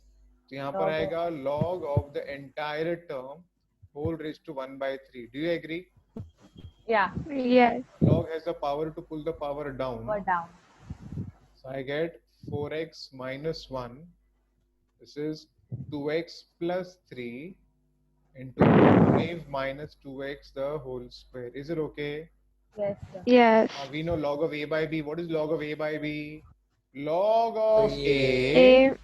तो यहाँ पर Log आएगा log of the entire term whole raised to 1 by 3. Do you agree? Yeah. Yes. Log has the power to pull the power down. Or down. So I get 4x minus 1. This is 2x plus 3 into 5 minus 2x the whole square. Is it okay? Yes, sir. Yes. We know log of a by b. What is log of a by b? Log of a A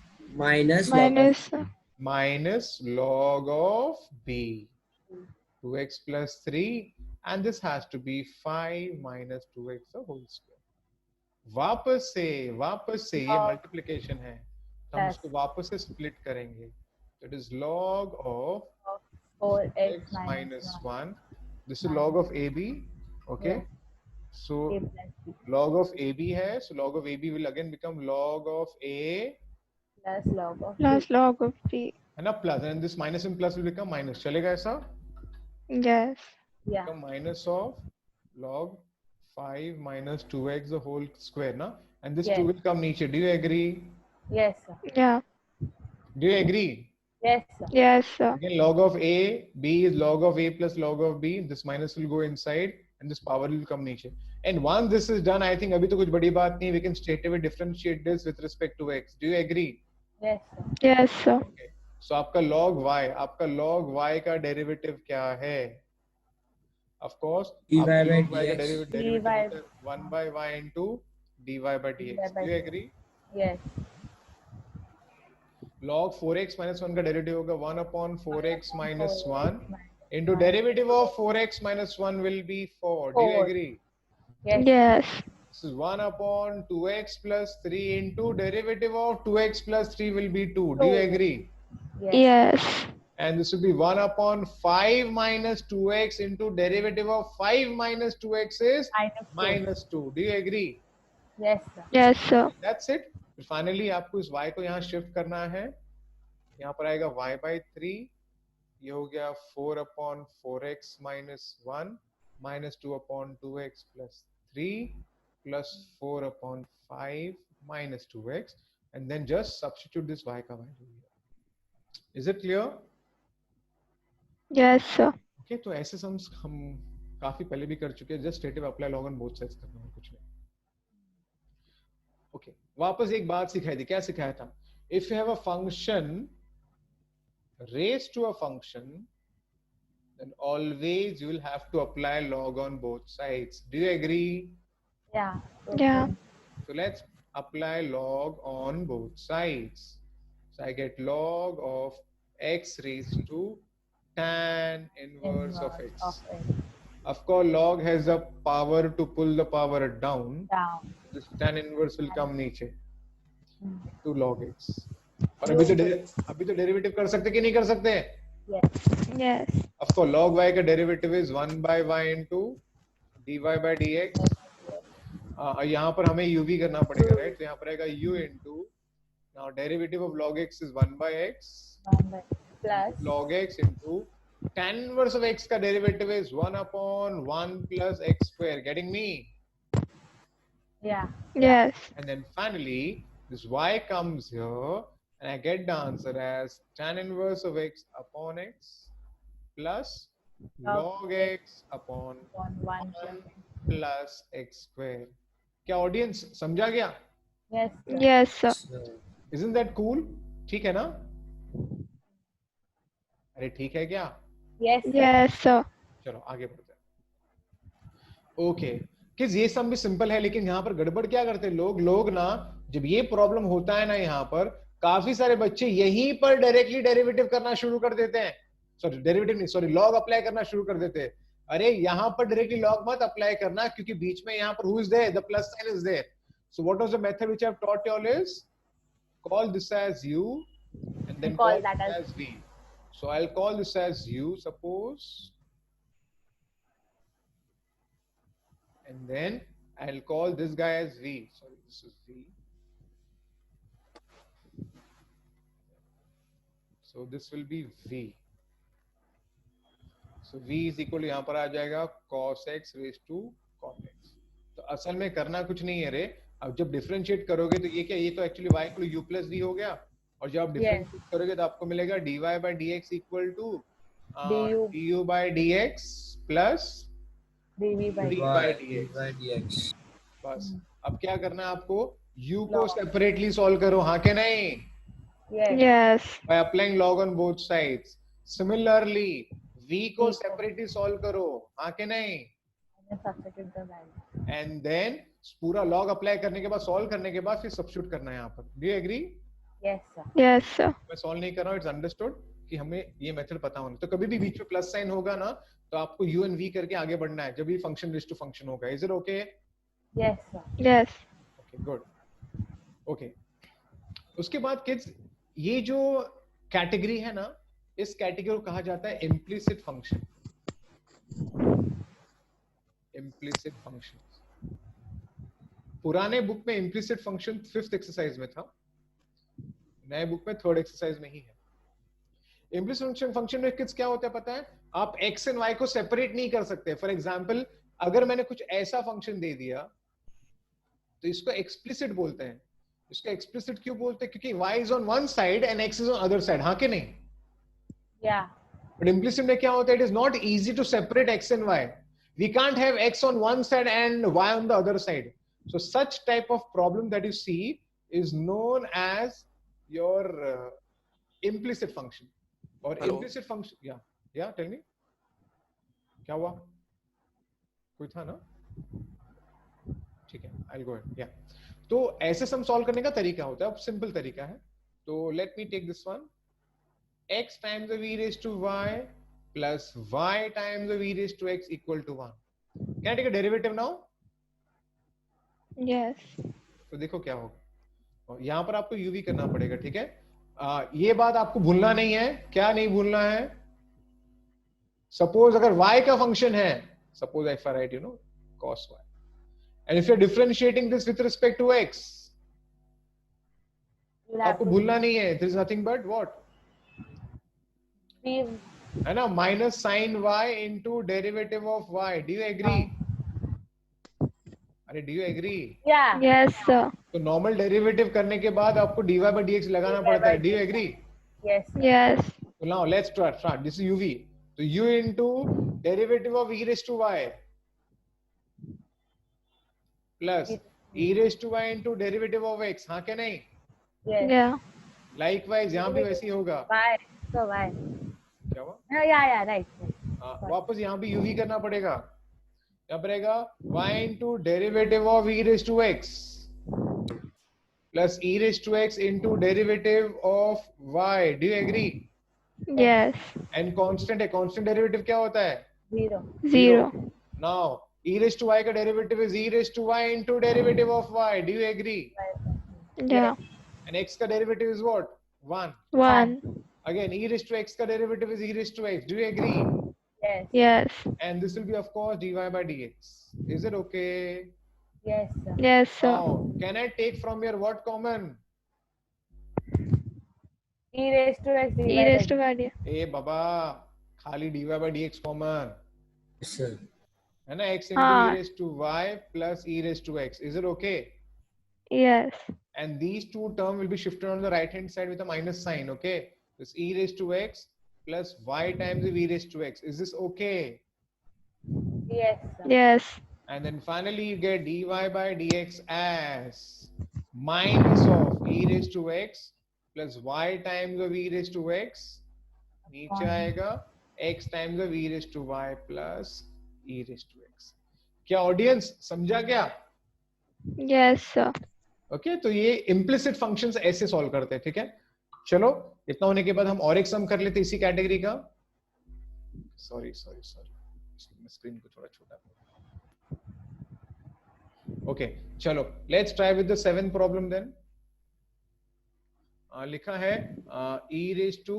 Minus minus minus log of b. 2x plus 3 and this has to be 5 minus 2x the whole square. वापस से ये Log multiplication है, तो हम plus इसको वापस से split करेंगे. So it is log of 4x x minus 1. This is minus log of AB. Okay. Yeah. So a plus b log of AB है, so log of AB will again become log of A, plus log of Plus log of b. है ना, plus, and this minus and plus will become minus. चलेगा ऐसा? Yes. yeah Become minus of log 5 minus 2x the whole square, na? And this 2 Yes. will come नीचे. Do you agree? yes sir Yeah. Do you agree? yes sir Yes, sir. Again, log of A, B is log of A plus log of B. This minus will go inside and this power will come नीचे. And once this is done, I think अभी तो कुछ बड़ी बात नहीं. We can straight away differentiate this with respect to x. Do you agree? yes sir Yes, sir. Okay. So आपका log y का derivative क्या है? Of course, dy आपका by log y का dx. derivative dy होता है 1 by y into dy by dx. by Do you dx. agree? yes Log 4x minus 1 का derivative होगा 1 upon 4x minus 1 minus into derivative of 4x minus 1 will be 4. Do you 4. agree? yes Yes. This is 1 upon 2x plus 3 into derivative of 2x plus 3 will be 2. Do you 2. agree? yes Yes. And this will be 1 upon 5 minus 2x into derivative of 5 minus 2x is minus 2. Do you agree? yes sir Yes, sir. That's it. Finally आपको इस y को यहाँ shift करना है. यहाँ पर आएगा y by 3. ये हो गया 4 upon 4x minus 1 minus 2 upon 2x plus 3 plus 4 upon 5 minus 2x, and then just substitute this y का value here. Is it clear? Yes, sir. Okay, तो ऐसे sums हम काफी पहले भी कर चुके हैं. Just straight away apply log on both sides करना है, कुछ नहीं. Okay, वापस एक बात सिखाई थी. क्या सिखाया था? If you have a function raised to a function, then always you will have to apply log on both sides. Do you agree? yeah Yeah. So let's apply log on both sides. So I get log of x raised to tan inverse of x. Of course, log has the power to pull the power down. down This tan inverse will come नीचे Hmm. to log x. और अभी तो derivative कर सकते कि नहीं कर सकते? yes Yes. Of course, log y का derivative is 1 by y into dy by dx. यहाँ पर हमें u भी करना पड़ेगा, राइट? तो यहाँ पर आएगा u into, now derivative of log x is 1 by x plus log x into tan inverse of x का derivative is 1 upon 1 plus x square. Getting me? yeah Yes. And then finally, this y comes here, and I get the answer as tan inverse of x upon x plus log x upon 1 1 plus x square. क्या audience समझा गया? yes sir. Yes, sir. So, Isn't that cool? ठीक है ना? अरे ठीक है क्या? yes sir. Yes, sir. चलो आगे बढ़ते हैं. ओके, किस ये सब भी सिंपल है, लेकिन यहाँ पर गड़बड़ क्या करते हैं लोग ना, जब ये प्रॉब्लम होता है ना, यहाँ पर काफी सारे बच्चे यहीं पर डायरेक्टली डेरिवेटिव करना शुरू कर देते हैं. सॉरी डेरिवेटिव नहीं, सॉरी लॉग अप्लाई करना शुरू कर देते हैं. अरे यहाँ पर डायरेक्टली लॉग मत अप्लाई करना, क्योंकि बीच में यहाँ पर who is there, the plus sign is there. So what was the method which I have taught you all is call this as u and then Call call that this as as v. So I'll call this as u, suppose, and then I'll call this guy as v. Sorry, this is v. So this will be v. So v is equal to यहाँ पर आ जाएगा cos x raised to cot x. तो असल में करना कुछ नहीं है रे. अब जब डिफरेंशिएट करोगे तो ये क्या, ये तो actually y equal u plus v हो गया, और जब आप डिफरेंशिएट करोगे तो आपको मिलेगा dy by dx equal to du by dx plus dv by d y by dy dx. dx. बस अब क्या करना है आपको, u को सेपरेटली सॉल्व करो, हाँ के नहीं, yes Yes. by applying log on both sides. Similarly, v को सेपरेटली सॉल्व करो, हाँ के नहीं, and substitute the value and then पूरा लॉग अप्लाई करने के बाद, सॉल्व करने के बाद फिर सब्स्टिट्यूट करना है यहाँ पर. Do you agree? yes sir. Yes, sir. मैं सॉल्व नहीं कर रहा हूँ, इट्स अंडरस्टूड. क्योंकि हमें ये मेथड पता होना। तो कभी भी बीच में प्लस साइन होगा ना तो आपको u and v करके आगे बढ़ना है जब भी फंक्शन रेज टू फंक्शन होगा। Is it okay? Yes, sir. Yes. Okay good. Okay उसके बाद किड्स ये जो कैटेगरी है ना इस कैटेगरी को कहा जाता है इम्प्लिसिट फंक्शन। इम्प्लिसिट फंक्शन पुराने बुक में इम्प्लिसिट फंक्शन 5th एक्सरसाइज में था, नए बुक में 3rd एक्सरसाइज में ही है। इम्प्लिसिट फंक्शन में किड्स क्या होता है पता है? आप x एंड y को सेपरेट नहीं कर सकते। फॉर एग्जांपल अगर मैंने कुछ ऐसा फंक्शन दे दिया तो इसको एक्सप्लिसिट बोलते हैं। इसको एक्सप्लिसिट क्यों बोलते हैं? क्योंकि y is on one side and x is on other side, हाँ कि नहीं? Yeah. बट इम्प्लिसिट में क्या होता है? It is not easy to separate x and y. We can't have x on one side and y on the other side. So such type of problem that you see is known as your implicit function or Hello. implicit function. Yeah, tell me. क्या हुआ? कोई था ना? ठीक है, I'll go ahead. Yeah. तो ऐसे sum solve करने का तरीका होता है, अब सिंपल तरीका है। तो let me take this one. X times of e raised to y plus y times of e raised to x equal to 1. Can I take a derivative now? Yes. तो देखो क्या होगा, और यहाँ पर आपको uv करना पड़ेगा, ठीक है? ये बात आपको भूलना नहीं है। क्या नहीं भूलना है? सपोज अगर y का फंक्शन है, suppose if I write cos y, and if you're differentiating this with respect to x, You'll have आपको to भूलना नहीं है, there is nothing but what? leave. है ना, minus sign y into derivative of y. Do you agree? अरे do you agree? Yeah. Yes, sir. तो normal derivative करने के बाद आपको dy by dx लगाना पड़ता है। Do you agree? Yes. Sir. Yes. So now let's start. This is uv. So u into derivative of e raised to y plus e raised to y into derivative of x, हाँ क्या नहीं? Yes. Yeah. Likewise यहाँ भी वैसे ही होगा। Why? So why? क्या हुआ? No, yeah, right. वापस यहाँ भी uv करना पड़ेगा। क्या पड़ेगा? y into derivative of e raised to x plus e raised to x into derivative of y. Do you agree? Yes. And constant है, constant derivative क्या होता है? 0. 0. Now e raised to y का derivative is e raised to y into derivative of y. Do you agree? Yeah. And x का derivative is what? 1. 1. Again e raised to x का derivative is e raised to x. Do you agree? Yes. Yes. And this will be of course dy by dx. Is it okay? Yes, sir. Yes, sir. Now can I take from here what common? E raised to x. E raised to y. ए बाबा खाली dy by dx common Yes, sir. है ना, x into हाँ. e raised to y plus e raised to x. Is it okay? Yes. And these two terms will be shifted on the right hand side with a minus sign. Okay, this e raised to x plus y times of e raised to x. Is this okay? Yes, sir. Yes. And then finally you get dy by dx as minus of e raised to x plus y times of e raised to x. नीचे आएगा x times of e raised to y plus e raised to x. क्या audience समझा क्या? Yes, sir. Okay तो ये implicit functions ऐसे solve करते हैं, ठीक है? चलो इतना होने के बाद हम और एक सम कर लेते हैं इसी कैटेगरी का। सॉरी स्क्रीन को थोड़ा छोटा। ओके चलो let's try with the 7th problem then. लिखा है e raised to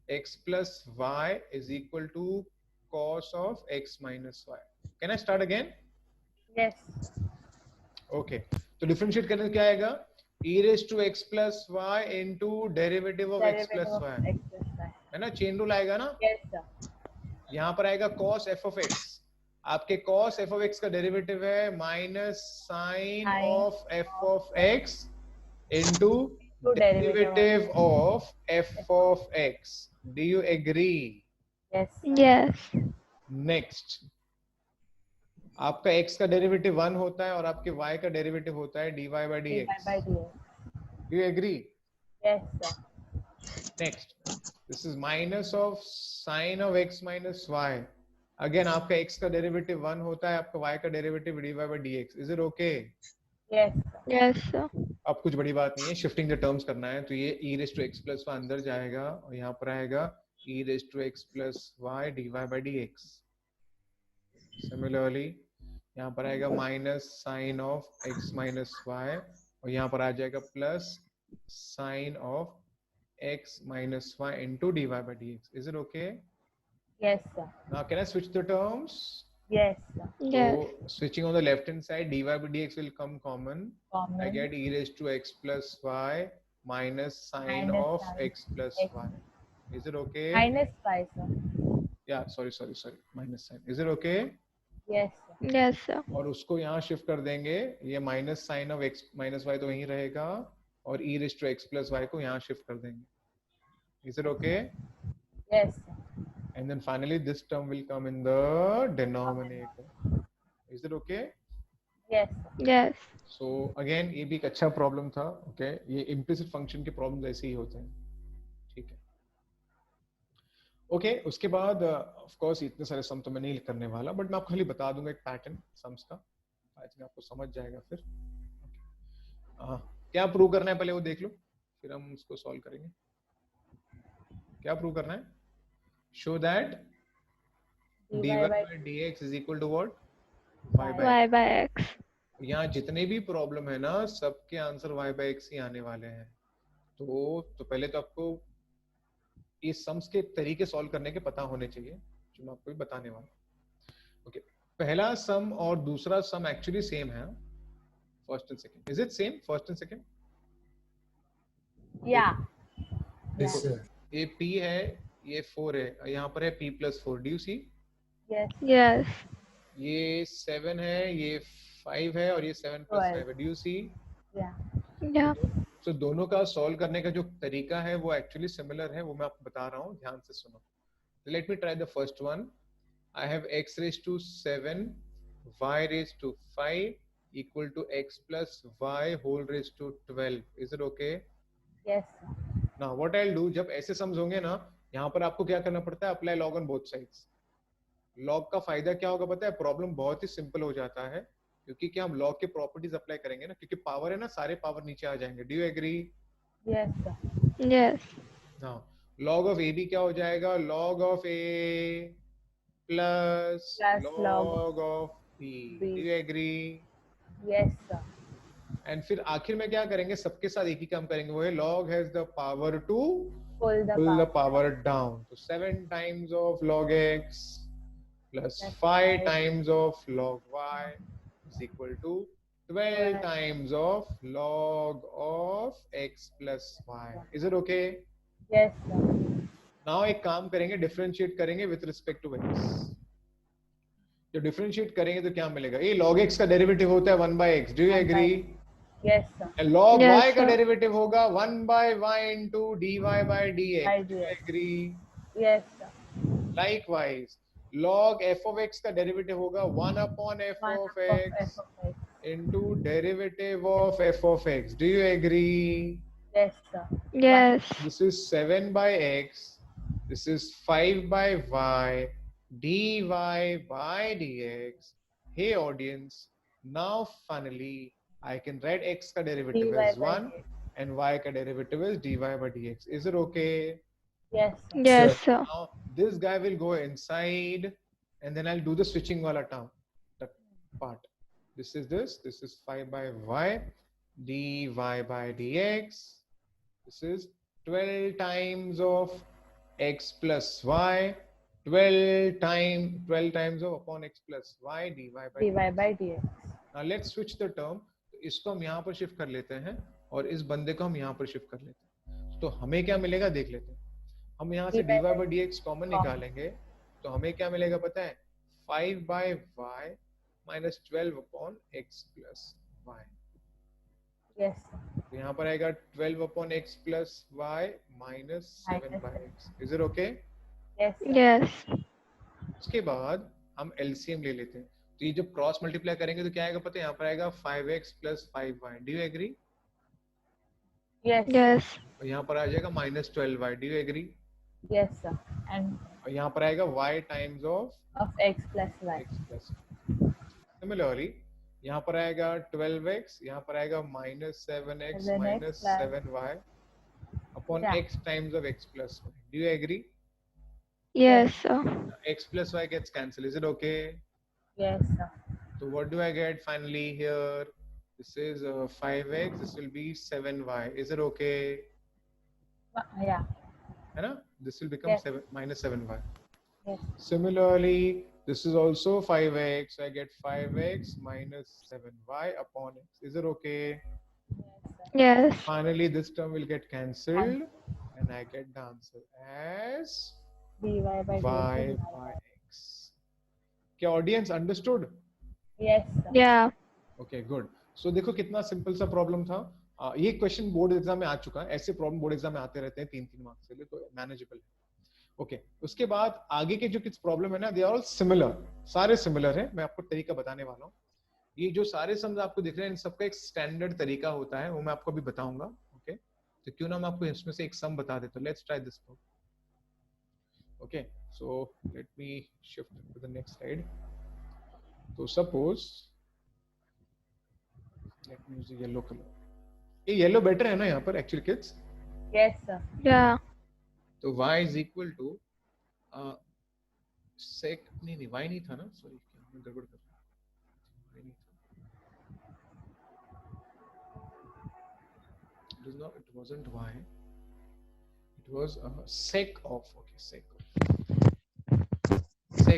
x plus y is equal to cos of x minus y. Can I start again? Yes. Okay तो differentiate करने से क्या आएगा? e raised to x plus y into derivative of x plus y, X plus y. है ना? Chain rule आएगा ना? Yes, sir. यहाँ पर आएगा cos f of x। आपके cos f of x का डेरिवेटिव है minus sign of f of x into derivative of f of x. Do you agree? Yes. Yes. Next आपका x का डेरिवेटिव 1 होता है और आपके y का डेरिवेटिव होता है dy by dy dx. by dx. Do you agree? Yes, sir. Next, this is minus of sine of x minus y. Again, आपका x का डेरिवेटिव 1 होता है, आपका y का derivative dy by dx. Is it okay? Yes, sir. Yes, sir. अब कुछ बड़ी बात नहीं है, शिफ्टिंग द टर्म्स करना है, तो ये e raised to x plus 1 अंदर जाएगा और यहाँ पर आएगा e raised to x plus y dy by dx. Similarly, यहाँ पर आएगा minus sign of x minus y और यहाँ पर आ जाएगा plus sign of x minus y into dy by dx. Is it okay? Yes, sir. Now can I switch the terms? Yes, sir. Yes. So switching on the left hand side, dy by dx will come common. Common. I get e raised to x plus y minus sine Minus of sine x plus x. y. Is it okay? Minus 5, sir. Yeah, sorry. Minus sign. Is it okay? Yes, sir. Yes, sir. और उसको यहाँ shift कर देंगे. ये minus sign of x minus y तो वहीं रहेगा और e raised to x plus y को यहाँ शिफ्ट कर देंगे. Is it okay? Yes, sir. And then finally this term will come in the denominator. Is it okay? Yes, sir. Yes. So again ये भी एक अच्छा प्रॉब्लम था. Okay, ये implicit function के प्रॉब्लम ऐसे ही होते हैं. ठीक है. Okay, उसके बाद of course इतने सारे सम तो मैं नहीं करने वाला, बट मैं आपको खाली बता दूंगा एक पैटर्न सम्स का. आई थिंक आपको समझ जाएगा फिर. क्या प्रूव करना है पहले वो देख लो, फिर हम उसको सॉल्व करेंगे. क्या प्रूव करना है? Show that dy by dx is equal to what? y by Y by X. यहाँ जितने भी प्रॉब्लम है ना, सबके आंसर y by x ही आने वाले हैं. तो पहले तो आपको इस सम्स के तरीके सॉल्व करने के पता होने चाहिए, जो मैं आपको बताने वाला हूँ. ओके, पहला सम और दूसरा सम एक्चुअली सेम है. First and second, is it same? First and second? Yeah. Yes, sir. ये p है, ये 4 है, यहाँ पर है p plus 4. Do you see? Yes. Yes. ये 7 है, ये 5 है और ये 7 plus 5 है. Do you see? Yeah. Yeah. तो दोनों का सॉल्व करने का जो तरीका है वो एक्चुअली सिमिलर है, वो मैं आपको बता रहा हूँ, ध्यान से सुनो. Let me try the first one. I have x raised to 7 y raised to 5 equal to x plus y whole raised to 12. Is it okay? Yes, sir. Now what I'll do, जब ऐसे sums होंगे ना, यहाँ पर आपको क्या करना पड़ता है? Apply log on both sides. Log का फायदा क्या होगा पता है? प्रॉब्लम बहुत ही सिंपल हो जाता है, क्योंकि क्या हम लॉग के प्रॉपर्टीज अप्लाई करेंगे ना, क्योंकि पावर है ना, सारे पावर नीचे आ जाएंगे. Do you agree? Yes, sir. Yes. हाँ, log of AB क्या हो जाएगा? log of A plus Plus log of B. B. Do you agree? Yes, sir. And फिर आखिर में क्या करेंगे? सबके साथ एक ही काम करेंगे, वो है log has the power to Pull the pull the power. power down. So 7 times of log x plus That's 5 right. times of log y is equal to 12 Right. times of log of x plus y. Is it okay? Yes, sir. Now एक काम करेंगे, differentiate करेंगे with respect to x. जब differentiate करेंगे तो क्या मिलेगा? ये log x का डेरिवेटिव होता है 1 by x. Do you 1 by agree? Yes, sir. log Yes, y का sir. डेरिवेटिव होगा 1 by y into dy by dx. By Do you dx. agree? Yes, sir. Likewise, log f of x का derivative होगा 1 upon f 1 of of x f of x. into derivative of f of x. Do you agree? Yes, sir. Yes. This is 7 by x. This is 5 by y. dy by dx. Hey audience, now finally I can write x का derivative dy as by 1 dx. and y का derivative is dy by dx. Is it okay? Yes, sir. Yes, sir. Now this guy will go inside and then I'll do the switching wala term, the part. This is 5 by y, dy by dx. This is 12 times of x plus y, 12 times of upon x plus y dy by dy dx. by dx. Now let's switch the term. तो इसको हम यहाँ पर shift कर लेते हैं और इस बंदे को हम यहाँ पर शिफ्ट कर लेते हैं. तो हमें क्या मिलेगा देख लेते हैं. हम यहाँ से dy by dx कॉमन निकालेंगे तो हमें क्या मिलेगा पता है? 5 by y minus 12 upon x plus y. Yes, sir. तो यहाँ पर आएगा 12 upon x plus y minus 7 by x. Is it okay? Yes, sir. Yes. उसके बाद हम LCM ले लेते हैं. तो ये जब क्रॉस मल्टीप्लाई करेंगे तो क्या आएगा पता है? यहाँ पर आएगा 5x plus 5y. Do you agree? Yes. Yes. और यहाँ पर आ जाएगा minus 12y. Do you agree? Yes, sir. And और यहाँ पर आएगा y times of x plus y. x plus. Similarly, यहाँ पर आएगा 12x, यहाँ पर आएगा minus 7x 7x minus plus 7y upon Yeah. x times of x plus y. Do you agree? Yes, sir. X plus y gets cancelled. Is it okay? Yes, sir. So what do I get finally here? This is 5x. This will be 7y. Is it okay? Yeah. है ना? This will become Yes. 7 minus 7y. Yes. Similarly, this is also 5x. So I get 5x minus 7y upon x. Is it okay? Yes, sir. Yes. Finally, this term will get cancelled, and I get the answer as dy by y dx. by x. क्या audience understood? Yes, sir. Yeah. Okay, good. So देखो कितना simple सा problem था. ये question board exam में आ चुका है. ऐसे प्रॉब्लम बोर्ड एग्जाम में आते रहते हैं 3-3 मार्क्स के लिए, तो मैनेजेबल है. ओके उसके बाद आगे के जो कुछ प्रॉब्लम है ना, दे आर ऑल सिमिलर. सारे सिमिलर है. मैं आपको तरीका बताने वाला हूँ. ये जो सारे सम्स आपको दिख रहे हैं, इन सबका एक स्टैंडर्ड तरीका होता है, वो मैं आपको अभी बताऊंगा. ओके तो क्यों ना मैं आपको इसमें से एक सम बता देता हूं. Let's try this. Okay so let me shift to the next slide. तो suppose let me use yellow colour. ये येलो बेटर है ना यहाँ पर actually kids. Yes, sir. Yeah. तो y is equal to sec नहीं y नहीं था ना, सॉरी मैं गड़बड़ कर रहा हूँ. y नहीं था. It wasn't y. It was sec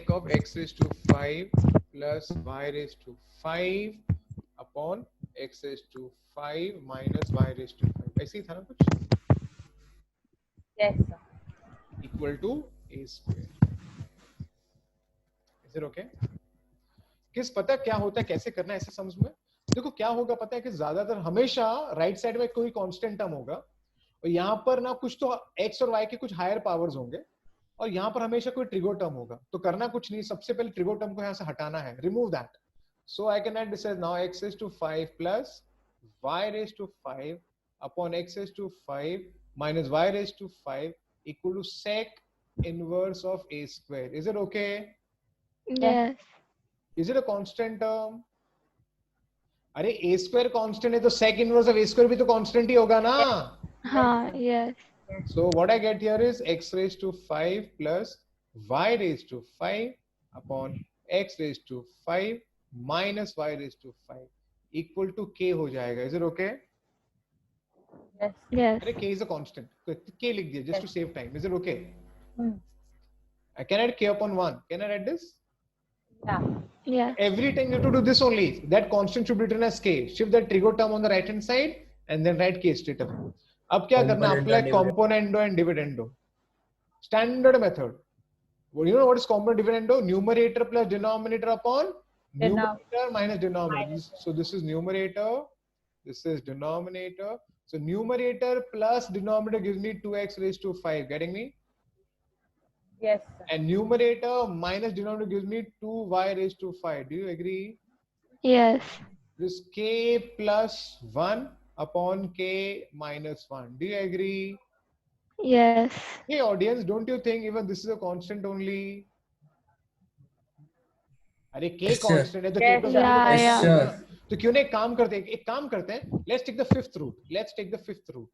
of x raised to 5 plus y raised to 5 upon x raised to 5 minus y raised to 5. ऐसे ही था ना कुछ. Yes, sir. Equal to a square. Is it okay? किस पता क्या होता है, कैसे करना है ऐसे सम्स में. देखो क्या होगा पता है कि ज्यादातर हमेशा राइट साइड में कोई कांस्टेंट टर्म होगा, और यहाँ पर ना कुछ तो x और y के कुछ हायर पावर्स होंगे, और यहाँ पर हमेशा कोई ट्रिगो टर्म होगा. तो करना कुछ नहीं, सबसे पहले ट्रिगो टर्म को यहाँ से हटाना है. Remove that. So I can write this as now x raised to 5 plus y raised to 5 upon x raised to 5 minus y raised to 5 equal to sec inverse of a square. Is it okay? Yes. Is it a constant term? अरे a square constant है तो sec inverse of a square भी तो constant ही होगा ना. हाँ. Yes. So what I get here is x raised to 5 plus y raised to 5 upon x raised to 5 minus y raised to 5 equal to k हो जाएगा. Is it okay? Yes. Yes. अरे k is a constant. तो k लिख दिया just to save time. Is it okay? Hmm. I can add k upon 1. Can I add this? Yeah. Yes. Every time you have to do this only. That constant should be written as k. Shift that trigo term on the right hand side and then write k straight away. अब क्या करना है? Apply componendo and dividendo. Standard method. Well, you know what is component dividendo? Numerator plus denominator upon numerator minus denominator. So this is numerator. This is denominator. So numerator plus denominator gives me 2x raised to 5. Getting me? Yes, sir. And numerator minus denominator gives me 2y raised to 5. Do you agree? Yes. This k plus 1 upon k minus 1. Do you agree? Yes. Hey audience, don't you think even this is a constant only? अरे k Yes, sir. constant है तो Yes, k plus sir. 1 Yeah, Yes, yeah. sir. तो क्यों नहीं एक काम करते हैं. Let's take the fifth root. Let's take the fifth root.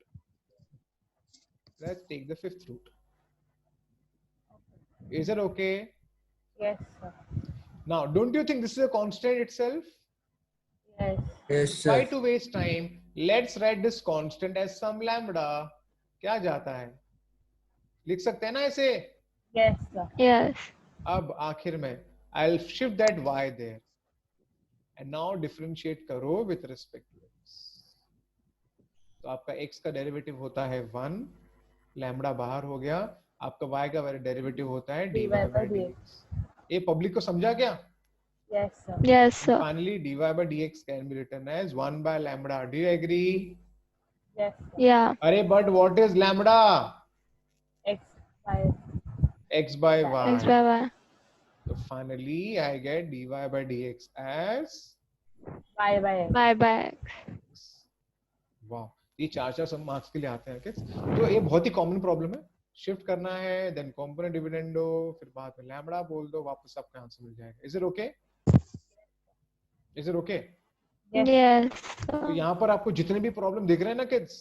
Let's take the fifth root. Is it okay? Yes, sir. Now, don't you think this is a constant itself? Yes. Yes, Why sir. to waste time? Let's write this constant as some lambda. क्या जाता है? लिख सकते हैं ना ऐसे? Yes, sir. Yes. अब आखिर में I'll shift that y there and now differentiate करो with respect to x. तो आपका x का डेरिवेटिव होता है 1, लैम्बडा बाहर हो गया. आपका y का डेरिवेटिव होता है dy by dx. ये पब्लिक को समझा क्या? Yes, sir. Yes, sir. Finally, dy by dx can be written as 1 by lambda. Do you agree? Yes, sir. Yeah. अरे but what is lambda? X by X by y. X by y. So finally, I get dy by dx as y by x. Y by x. वाह. ये 4-4 सब marks के लिए आते हैं kids. तो ये बहुत ही कॉमन प्रॉब्लम है. शिफ्ट करना है, देन कंपोनेंट डिविडेंडो, फिर बाद में लैम्बडा बोल दो, वापस आपका आंसर मिल जाएगा. Is it okay? Is it okay? Yes. Yes. तो sir. यहाँ पर आपको जितने भी प्रॉब्लम दिख रहे हैं ना किड्स,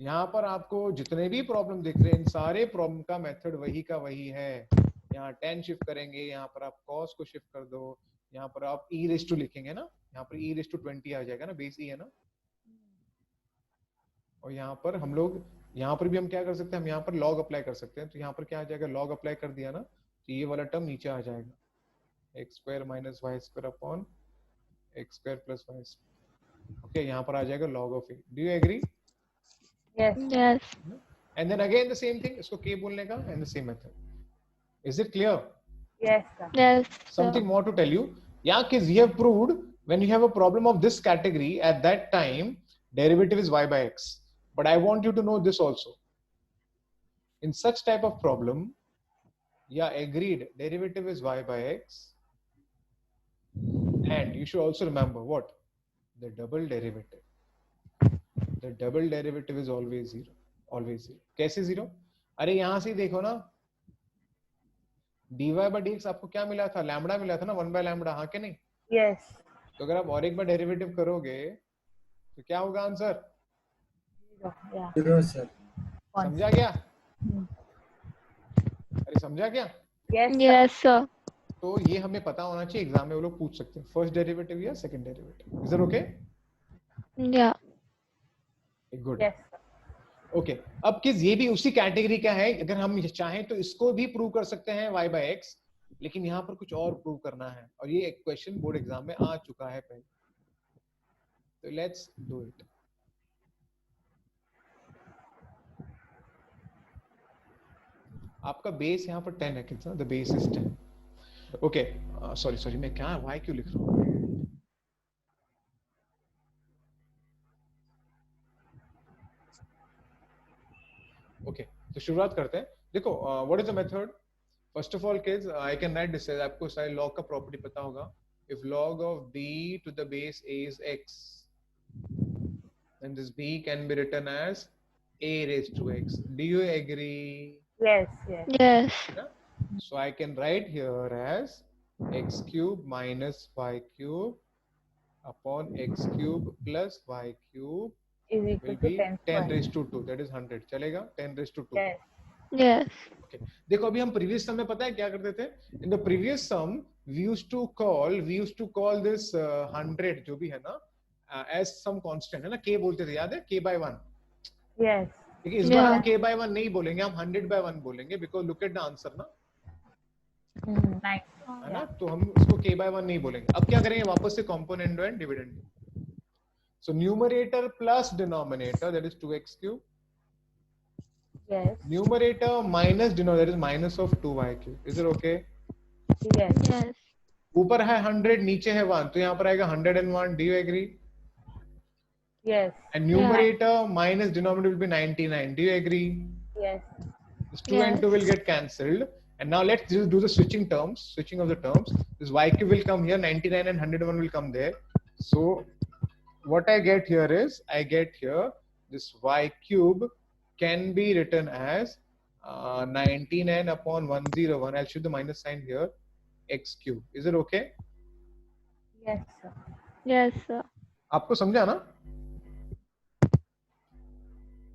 यहाँ पर आपको जितने भी प्रॉब्लम दिख रहे हैं इन सारे प्रॉब्लम का मेथड वही का वही है। यहाँ 10 शिफ्ट करेंगे, यहाँ पर आप cos को शिफ्ट कर दो, यहाँ पर आप e रेस टू लिखेंगे ना, यहाँ पर e रेस टू 20 आ जाएगा ना, बेस e है ना। और यहाँ पर हम लोग, यहाँ पर भी हम क्या कर सकते हैं, हम यहाँ पर log अप्लाई कर सकते हैं। तो यहाँ पर क्या आ जाएगा, log अप्लाई कर दिया ना, तो ये वाला टर्म नीचे आ जाएगा, x square minus y square upon x square plus y square. Okay, यहाँ पर आ जाएगा log of a। Do you agree? Yes. Yes. And then again the same thing, इसको k बोलने का, and the same method. Is it clear? Yes, sir. Yes. Something more to tell you. Yeah, kids, we have proved when you have a problem of this category, at that time derivative is y by x. But I want you to know this also. In such type of problem, yeah, agreed, derivative is y by x. And you should also remember what? The double derivative. The double derivative is always zero. Always zero. कैसे zero? अरे यहाँ से देखो ना, dy by dx आपको क्या मिला था, लैम्बडा मिला था ना, 1 by लैम्बडा, हाँ के नहीं? Yes. तो अगर आप और एक बार डेरिवेटिव करोगे तो क्या होगा आंसर? Zero. Yeah. 0 sir. समझा क्या? Hmm. अरे समझा क्या? Yes, sir. Yes, sir. तो ये हमें पता होना चाहिए, एग्जाम में वो लोग पूछ सकते हैं, फर्स्ट डेरिवेटिव या second derivative. Is that okay? Yeah. Good. Yes, sir. Okay, अब किस ये भी उसी कैटेगरी का है, अगर हम चाहें तो इसको भी प्रूव कर सकते हैं y by x, लेकिन यहाँ पर कुछ और प्रूव करना है, और ये एक क्वेश्चन बोर्ड एग्जाम में आ चुका है पहले, तो लेट्स डू इट। आपका बेस यहाँ पर 10 है कितना? The base is 10। Okay, sorry मैं क्या y क्यों लिख रहा हूँ? ओके, तो शुरुआत करते हैं। देखो, what is the method? First of all kids, I can write this as, आपको सारे लॉग का प्रॉपर्टी पता होगा। If log of b to the base a is x, then this b can be written as a raised to x. Do you agree? Yes, yes. Yes. So I can write here as x cube minus y cube upon x cube plus y cube Is equal will to be 10 10 square. raised to 2, that is 100। चलेगा? 10 raised to 2। Yes. Yes. Okay. देखो, अभी हम previous सम में पता है क्या करते थे? In the previous sum we used to call this 100 जो भी है ना, as some constant है ना, k बोलते थे, याद है? k by 1। Yes. लेकिन इस बार Yeah. हम k by 1 नहीं बोलेंगे, हम 100 by 1 बोलेंगे, because look at the answer ना, Nice. है ना? Yeah. तो हम इसको k by 1 नहीं बोलेंगे। अब क्या करेंगे, वापस से component and dividend. So numerator plus denominator, that is 2x cube. Yes. Numerator minus denominator, that is minus of 2y cube. Is it okay? Yes. Yes. ऊपर है 100, नीचे है 1, तो यहाँ पर आएगा 101। Do you agree? Yes. And numerator minus denominator will be 99. Do you agree? Yes. This 2 and 2 will get cancelled. And now let's just do the switching of the terms. This y cube will come here, 99 and 101 will come there. So what I get here is, I get here this y cube can be written as 99 upon 101. I'll shoot the minus sign here, x cube. Is it okay? Yes, sir. Yes, sir. आपको समझा ना?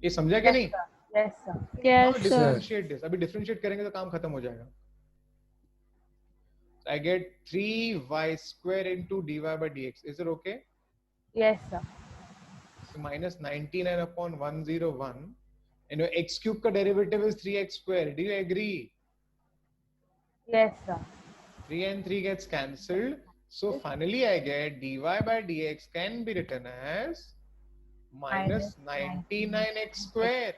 ये समझा क्या नहीं? Yes, sir. Yes, sir. Differentiate this. अभी differentiate करेंगे तो काम खत्म हो जाएगा। I get 3y square into dy by dx. Is it okay? Yes, sir. So minus 99 upon 101. And your x cube का derivative is 3x square. Do you agree? Yes, sir. 3 and 3 gets cancelled. So finally I get dy by dx can be written as minus 99x square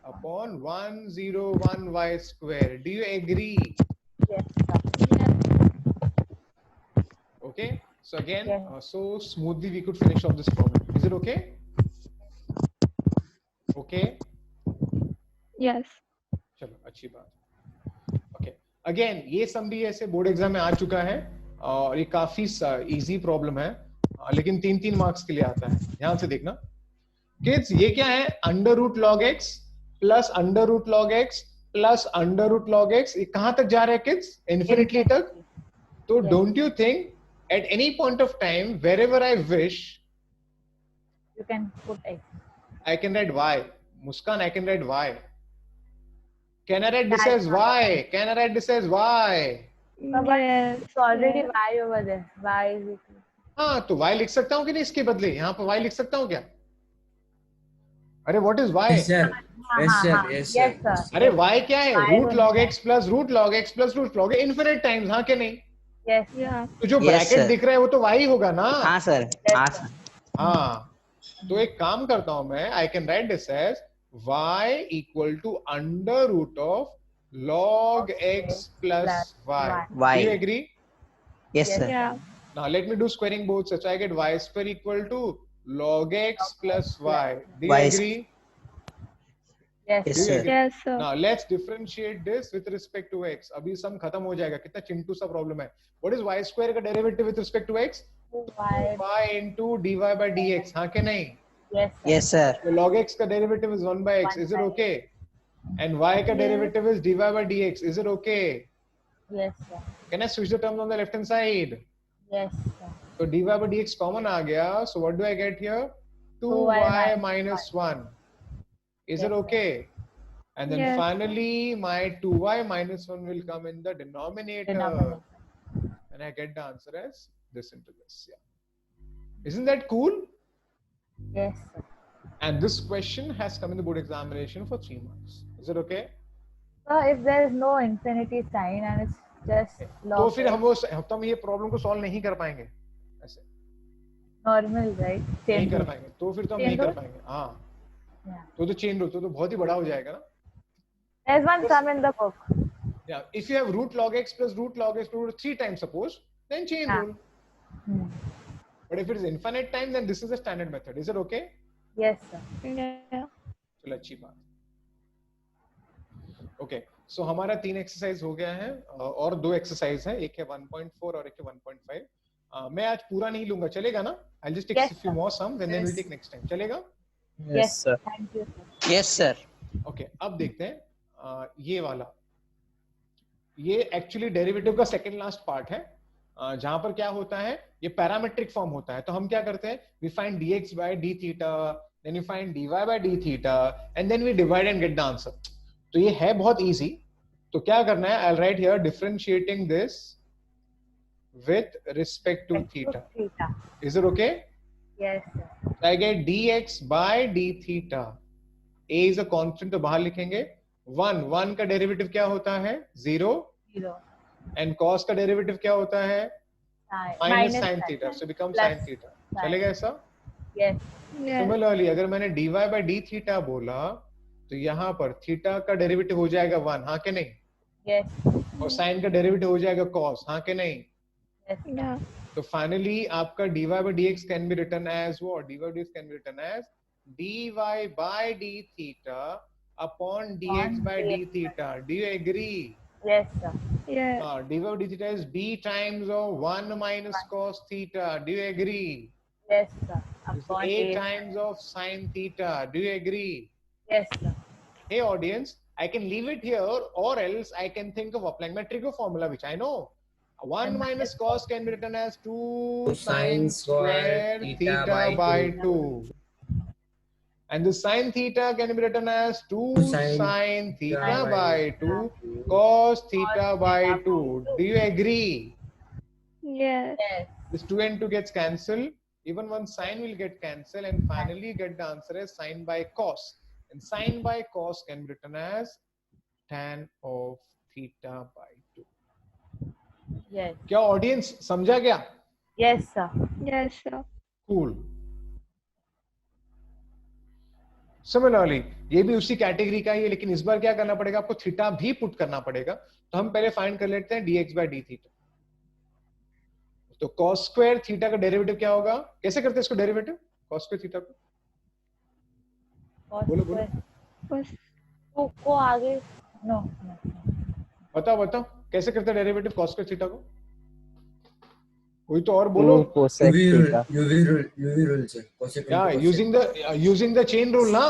upon 101y square. Do you agree? Yes, sir. Okay. So again, Yes. so smoothly we could finish off this problem. Is it okay? Okay. Yes. चलो, अच्छी बात। Okay. Again, ये सम भी ऐसे board exam में आ चुका है और ये काफी इजी प्रॉब्लम है, लेकिन 3-3 मार्क्स के लिए आता है। ध्यान से देखना किड्स, ये क्या है? Under root log x plus under root log x plus under root log x. ये कहां तक जा रहा है किड्स? इन्फिनिटली तक। तो don't you think at any point of time, wherever I wish, You can put x. I can write y. Muskan, I can write y. Can I write this as y? Can I write this as y? No, but Yes. it's already yes. y over there. Y is equal. हाँ, तो y लिख सकता हूँ कि नहीं इसके बदले? यहाँ पर y लिख सकता हूँ क्या? अरे what is y? Yes, sir. Yes, हाँ, sir. हाँ, Yes, yes, sir. sir. अरे y क्या है? Y रूट लॉग होना x plus root log x plus root log infinite times, हाँ के नहीं? Yes. Yeah. तो जो Yes, ब्रैकेट sir. दिख रहा है वो तो y होगा ना? हाँ सर, हाँ सर. हाँ, तो एक काम करता हूं मैं, I can write this as y equal to under root of log x plus y. Y. Do you agree? Yes, Yes. sir. Yeah. Now let me do squaring both sides. So I get y square equal to log x plus y. Do you Y agree? Yes. Yes, Do you sir. agree? Yes, sir. Now let's differentiate this with respect to x. अभी सम खत्म हो जाएगा. कितना चिंटू सा problem है. What is y square का derivative with respect to x? Y. y into dy by dx. हाँ के नहीं? Yes. Sir. Yes, sir. So log x का derivative is 1 by x. Is it okay? And y का Yes. derivative is dy by dx. Is it okay? Yes. Sir. Can I switch the terms on the left hand side? Yes. Sir. So dy by dx common आ गया. So what do I get here? 2y 2y minus 1. Is Yes, it okay? And then Yes. finally my 2y minus 1 will come in the denominator. Denominator. And I get the answer as this into this. Yeah. Isn't that cool? Yes. Sir. And this question has come in the board examination for 3 marks. Is it okay? So if there is no infinity sign and it's just तो log फिर हम ये problem को solve नहीं कर पाएंगे ऐसे normal, right? नहीं Chain कर rule. पाएंगे तो फिर तो हम Chain नहीं कर rule? पाएंगे हाँ Yeah. तो चेन रूल तो बहुत ही बड़ा हो जाएगा ना There's one sum in the book. yeah if you have root log x plus root log x root 3 times suppose then chain Yeah. rule Hmm. but if it is infinite time then this is the standard method is it okay Yes, sir. Yeah. चलो अच्छी बात okay so हमारा 3 exercise हो गया है और 2 exercise है एक है 1.4 और एक है 1.5 मैं आज पूरा नहीं लूंगा चलेगा ना I just take Yes, few sir. more sums and then we'll take next time चलेगा Yes, sir. Thank you, sir. Yes, sir. Okay अब देखते हैं ये वाला ये एक्चुअली डेरिवेटिव का सेकंड लास्ट पार्ट है जहां पर क्या होता है ये पैरामेट्रिक फॉर्म होता है तो हम क्या करते हैं we find dx by d theta then we find dy by d theta and then we divide and get the answer तो ये है बहुत इजी तो क्या करना है I'll write here differentiating this with respect to theta Theta. is it okay Yes, sir. I get dx by d theta a is a constant तो बाहर लिखेंगे 1 का डेरिवेटिव क्या होता है 0 0. and cos का डेरिवेटिव क्या होता है minus sin sin. theta so become Plus sin theta sin. चलेगा ऐसा Yes. Yes. सिमिलरली अगर मैंने dy by d theta बोला तो यहाँ पर थीटा का डेरिवेटिव हो जाएगा 1 हाँ के नहीं Yes. और sin का डेरिवेटिव हो जाएगा cos हाँ के नहीं Yes. sir. Yeah. तो फाइनली आपका dy by dx can be written as what dy by dx can be written as dy by d theta upon dx On by d dx. theta do you agree Yes, sir. Yes. dy by d theta is b times of 1 minus cos theta do you agree Yes, sir. this is Upon a A. times of sin theta do you agree Yes, sir. hey audience I can leave it here or else I can think of applying my trigger formula which I know 1 minus cos can be written as 2 sin square theta by 2 and the sin theta can be written as 2 sin theta by 2 cos theta by 2 do you agree Yes. Yes. this 2 and 2 gets cancelled even one sign will get cancelled and finally get the answer as sin by cos and sin by cos can be written as tan of theta by 2 Yes. क्या audience समझा गया Yes, sir. Yes, sir. Cool similarly ये भी उसी category का ही है लेकिन इस बार क्या करना पड़ेगा आपको थीटा भी पुट करना पड़ेगा तो हम पहले फाइंड कर लेते हैं dx by d theta तो cos स्क्वायर थीटा का डेरिवेटिव क्या होगा कैसे करते हैं इसको डेरिवेटिव cos स्क्वायर थीटा को Cos बोलो, बोलो। square. Was 2 को आगे no. बताओ कैसे करते हैं डेरिवेटिव cos स्क्वायर थीटा को कोई तो और बोलो UV rule sir. Cosec या into using the chain rule ना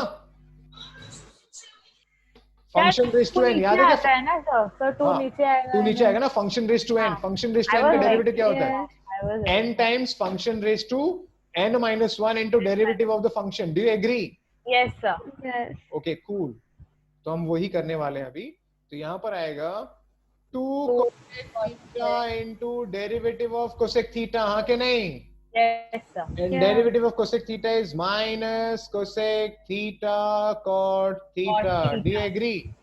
फंक्शन रेज टू एन याद है आता है ना सर सर 2 हाँ, नीचे आएगा 2 नीचे आएगा ना function raise to n function raise to I n का was डेरिवेटिव right. क्या होता है I was n times function raised to n minus 1 into derivative of the function do you agree Yes, sir. Yes. Okay cool, तो हम वही करने वाले हैं अभी। तो यहाँ पर आएगा 2 Two cosec theta into derivative of cosec theta, हाँ के नहीं? Yes, sir. And Yeah. derivative of cosec theta is minus cosec theta cot theta. Cot Do you theta. agree?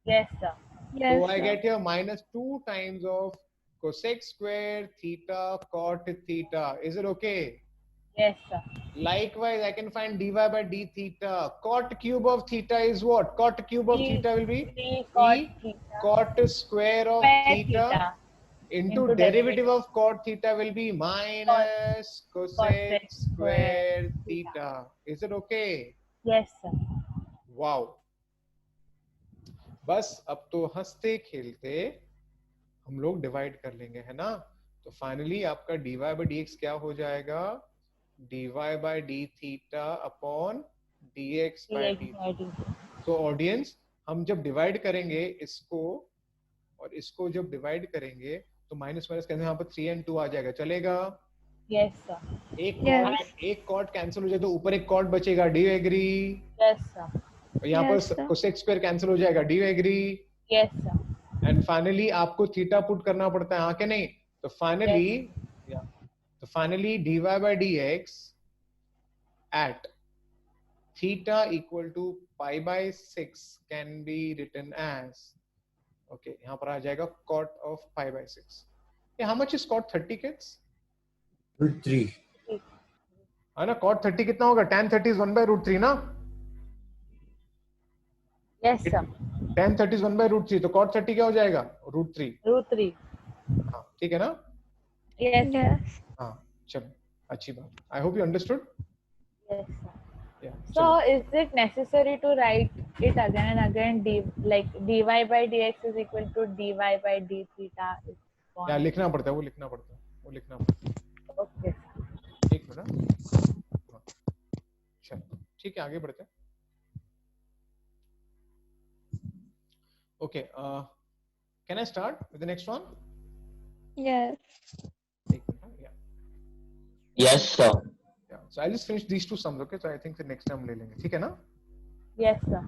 Yes, sir. Yes, So I sir. get here minus 2 times of cosec square theta cot theta. Is it okay? Yes, sir. Likewise, I can find dy by d theta. Cot cube of theta is what? Cot cube of theta will be Three cot e theta cot square of square theta theta into into derivative of cot theta will be minus cosec cosec square square theta. Is it okay? Yes, sir. Wow. बस अब तो हंसते खेलते हम लोग divide कर लेंगे, है ना? तो फाइनली आपका dy by dx क्या हो जाएगा? dy by d theta upon dx by d. तो ऑडियंस, हम जब डिवाइड करेंगे इसको और इसको जब डिवाइड करेंगे तो माइनस माइनस कैंसिल, यहाँ पर 3 and 2 आ जाएगा, चलेगा? Yes, sir. एक कॉट कैंसिल हो जाए तो ऊपर एक कॉट बचेगा, do you agree? Yes, sir. और यहाँ Yes, पर sir. कोसेक स्क्वायर कैंसिल हो जाएगा, do you agree? Yes, sir. And finally आपको थीटा पुट करना पड़ता है, हाँ के नहीं? तो finally dy by dx at theta equal to pi by 6 can be written as, okay, यहाँ पर आ जाएगा cot of pi by 6. How much is cot 30 kids? √3. है ना? cot 30 कितना होगा? tan 30 is 1 by √3 ना? Yes, sir. tan 30 is 1 by √3, तो cot 30 क्या हो जाएगा? √3. √3. हाँ ठीक है ना? Yes, sir. Yes. हाँ चलो, अच्छी बात. I hope you understood. Yes, sir. Yeah. So, is it necessary to write it again and again? Like dy by dx is equal to dy by d theta is या 1. लिखना पड़ता है, वो लिखना पड़ता है. Okay. एक मिनट. हाँ. चलो ठीक है, आगे बढ़ते हैं. Okay, can I start with the next one? Yes. एक minute. Yeah. Yes, sir. Yeah. So I'll just finish these two sums, okay? So I think the next time ले लेंगे, ठीक है ना? Yes, sir.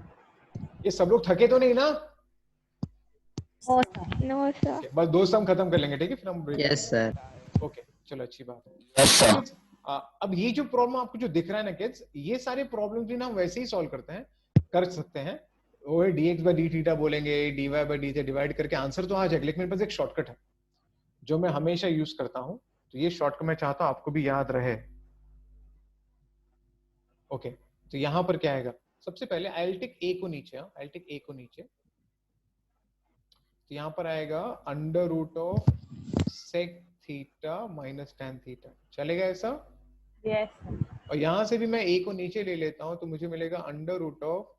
ये सब लोग थके तो नहीं ना? No, sir. No, sir. Okay, बस दो सम खत्म कर लेंगे, ठीक है? फिर हम break Yes, sir. ओके, चलो अच्छी बात है. Yes, sir. अब ये जो प्रॉब्लम आपको जो दिख रहा है ना किड्स, ये सारे प्रॉब्लम्स भी ना वैसे ही सॉल्व कर सकते हैं. वो dx by d थीटा बोलेंगे, dy by d से डिवाइड करके आंसर तो आ जाएगा. लेकिन मेरे पास एक शॉर्टकट है जो मैं हमेशा यूज करता हूं, तो ये शॉर्टकट मैं चाहता हूं आपको भी याद रहे. ओके, तो यहां पर क्या आएगा? सबसे पहले आई विल टेक a को नीचे. तो यहां पर आएगा under root of sec theta minus tan theta. चलेगा ऐसा? Yes, sir. और यहां से भी मैं a को नीचे ले लेता हूं तो मुझे मिलेगा under root of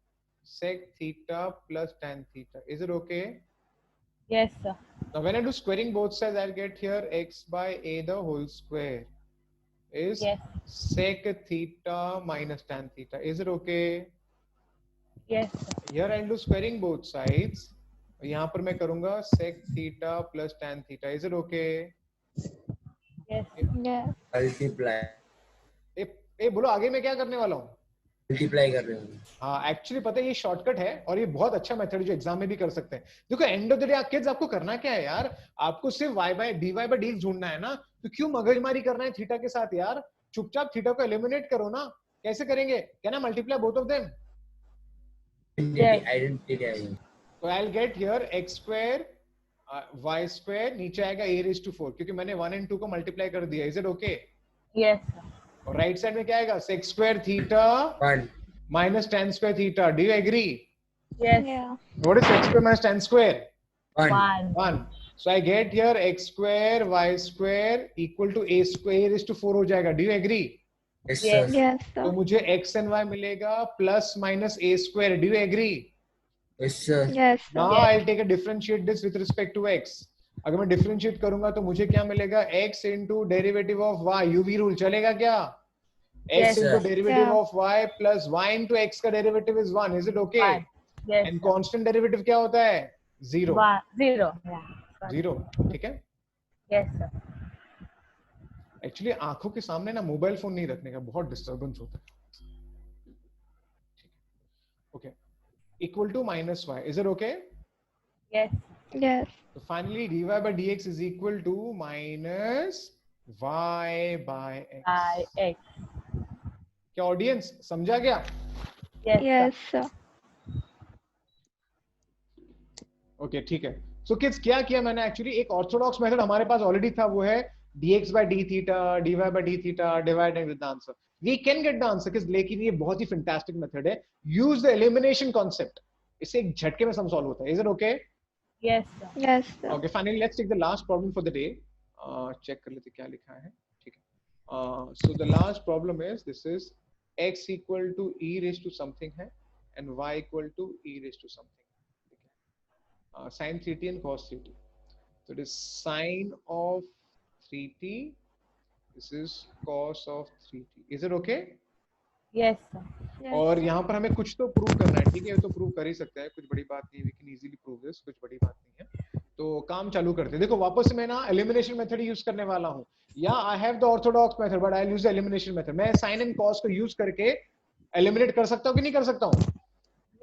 sec theta plus tan theta. Is it okay? Yes, sir. Now when I do squaring both sides, I'll get here x by a the whole square is Yes. sec theta minus tan theta. Is it okay? Yes, sir. Here I'll do squaring both sides. यहाँ पर मैं करूँगा sec theta plus tan theta. Is it okay? Yes. Yes. Multiply. ए बोलो आगे मैं क्या करने वाला हूँ? मल्टीप्लाई कर रहे हो. हाँ एक्चुअली पता है ये शॉर्टकट है और ये बहुत अच्छा मेथड जो एग्जाम में भी कर सकते हैं. देखो end of the day kids आपको करना क्या है यार? आपको सिर्फ y by dy by dx ढूंढना है ना, तो क्यों मगजमारी करना है थीटा के साथ यार? चुपचाप थीटा को एलिमिनेट करो ना. कैसे करेंगे? Can I multiply both of them? Identity. तो I will get here x square y square, नीचे आएगा a raised to 4 क्योंकि मैंने 1 and 2 को मल्टीप्लाई कर दिया. Is it okay? Yes, sir. और राइट साइड में क्या आएगा? sec square theta 1. minus tan square theta. Do you agree? Yes. Yeah. What is x square minus tan square? 1. 1. So I get here x square y square equal to a square raised to 4 हो जाएगा. Do you agree? Yes, Yes. sir. Yes, तो sir. मुझे x and y मिलेगा plus minus a square. Do you agree? Yes, sir. Yes, sir. Now I'll take a differentiate this with respect to x. अगर मैं differentiate करूंगा तो मुझे क्या मिलेगा? x into derivative of y. UV rule चलेगा क्या? x Yes, into sir. derivative Yeah. of y plus y into x का derivative is 1. Is it okay? 1. Yes. And sir. constant derivative क्या होता है? 0. 1. 0. Yeah. 0. ठीक है? Yes, sir. एक्चुअली आंखों के सामने ना मोबाइल फोन नहीं रखने का, बहुत डिस्टरबेंस होता है. Okay. Equal to minus y. Is it okay? Yes. Yes. So finally, dy by dx is equal to minus y by x. By x. क्या ऑडियंस समझा गया? Yes. Yes, sir. ओके ठीक है. सो किड्स क्या किया मैंने actually एक Orthodox method हमारे पास ऑलरेडी था, वो है dx by d theta dy by d theta dividing with the answer. We can get the answer kids, लेकिन ये बहुत ही फैंटास्टिक मेथड है. Use the elimination concept. इससे एक झटके में सम सॉल्व होता है. Is it okay? Yes, sir. Yes, sir. Okay, finally let's take the last problem for the day. Check कर लेते क्या लिखा है. ठीक है. So the last problem is this is x equal to e raised to something है and y equal to e raised to something. Sin 3t and cos 3t. So it is sine of 3t. This is cos of 3t. Is it okay? Yes, sir. Yes. और यहाँ पर हमें कुछ तो prove करना है. ठीक है, तो प्रूव कर ही सकते हैं, कुछ बड़ी बात नहीं. We can easily prove this, कुछ बड़ी बात नहीं है. तो काम चालू करते हैं. देखो वापस से मैं ना एलिमिनेशन मेथड यूज करने वाला हूँ. या I have the Orthodox method but I will use the elimination method. मैं साइन एंड कॉस को यूज करके एलिमिनेट कर सकता हूँ कि नहीं कर सकता हूँ?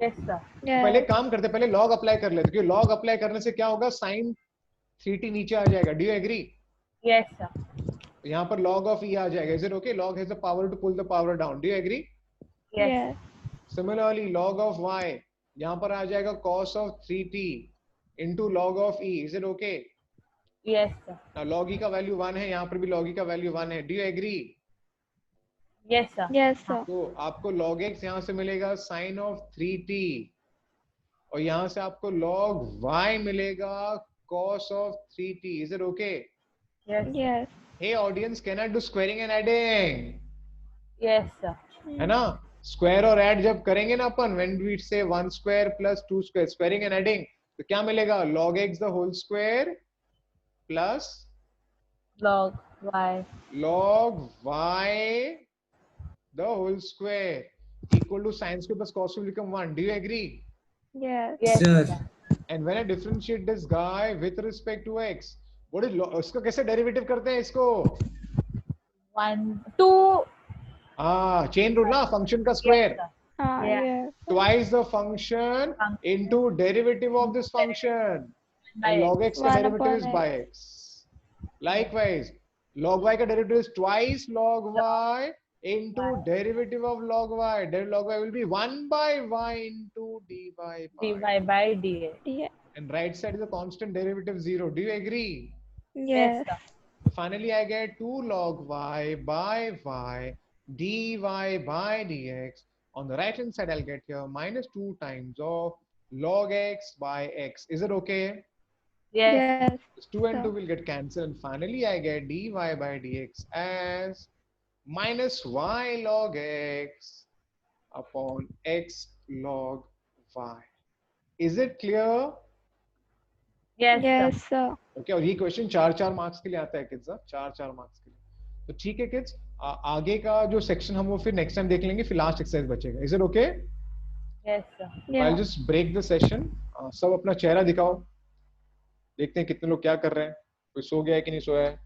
Yes, sir. Yes. पहले काम करते, पहले लॉग अप्लाई कर लेते, क्योंकि लॉग अप्लाई करने से क्या होगा, साइन 3t नीचे आ जाएगा. Do you agree? Yes, sir. यहाँ पर log of e आ जाएगा. Is it okay? log has the power to pull the power down. Do you agree? Yes. Yes. Similarly, log of y यहाँ पर आ जाएगा cos of 3t into log of e. Is it okay? Yes, sir. Now log e का value 1 है, यहाँ पर भी log e का वैल्यू 1 है. Do you agree? Yes, sir. Yes, sir. तो आपको log x यहाँ से मिलेगा sin of 3t और यहाँ से आपको log y मिलेगा cos of 3t. Is it okay? Yes. Yes. Hey audience, can I do squaring and adding? Yes, sir. है ना? स्क्वायर और ऐड जब करेंगे ना अपन, when we say 1 square plus 2 square, squaring and adding, तो क्या मिलेगा? log x the whole square plus Log y. log y the whole square equal to sin square plus cos will become 1. Do you agree? Yes. Yes, Sir. sir. And when I differentiate this guy with respect to x, what is इसको कैसे derivative करते हैं इसको? 1, 2. Chain rule ना, function का square. Yes, sir. Yeah. Yeah. Twice the function into derivative of this function. By And log x का 1 derivative is upon by x. Likewise, log y का derivative is twice log y into derivative of log y. Log y will be 1 by y into dy by. dy by dx. Yeah. And right side is a constant derivative 0. Do you agree? Yes. sir. Finally, I get 2 log y by y dy by dx. On the right hand side, I'll get here minus 2 times of log x by x. Is it okay? Yes. Yes. This 2 and 2 Sure. will get cancelled. And finally, I get dy by dx as minus y log x upon x log y. Is it clear? Yes, Yes, sir. sir. Okay और ये question 4-4 marks के लिए आता है kids. 4-4 marks के लिए. तो ठीक है किड्स, आगे का जो सेक्शन हम वो फिर नेक्स्ट टाइम देख लेंगे. फिर लास्ट एक्सरसाइज बचेगा. Is it okay? Yes, sir. I Yeah. Just break the session. सब अपना चेहरा दिखाओ, देखते हैं कितने लोग क्या कर रहे हैं. कोई सो गया है कि नहीं सोया है.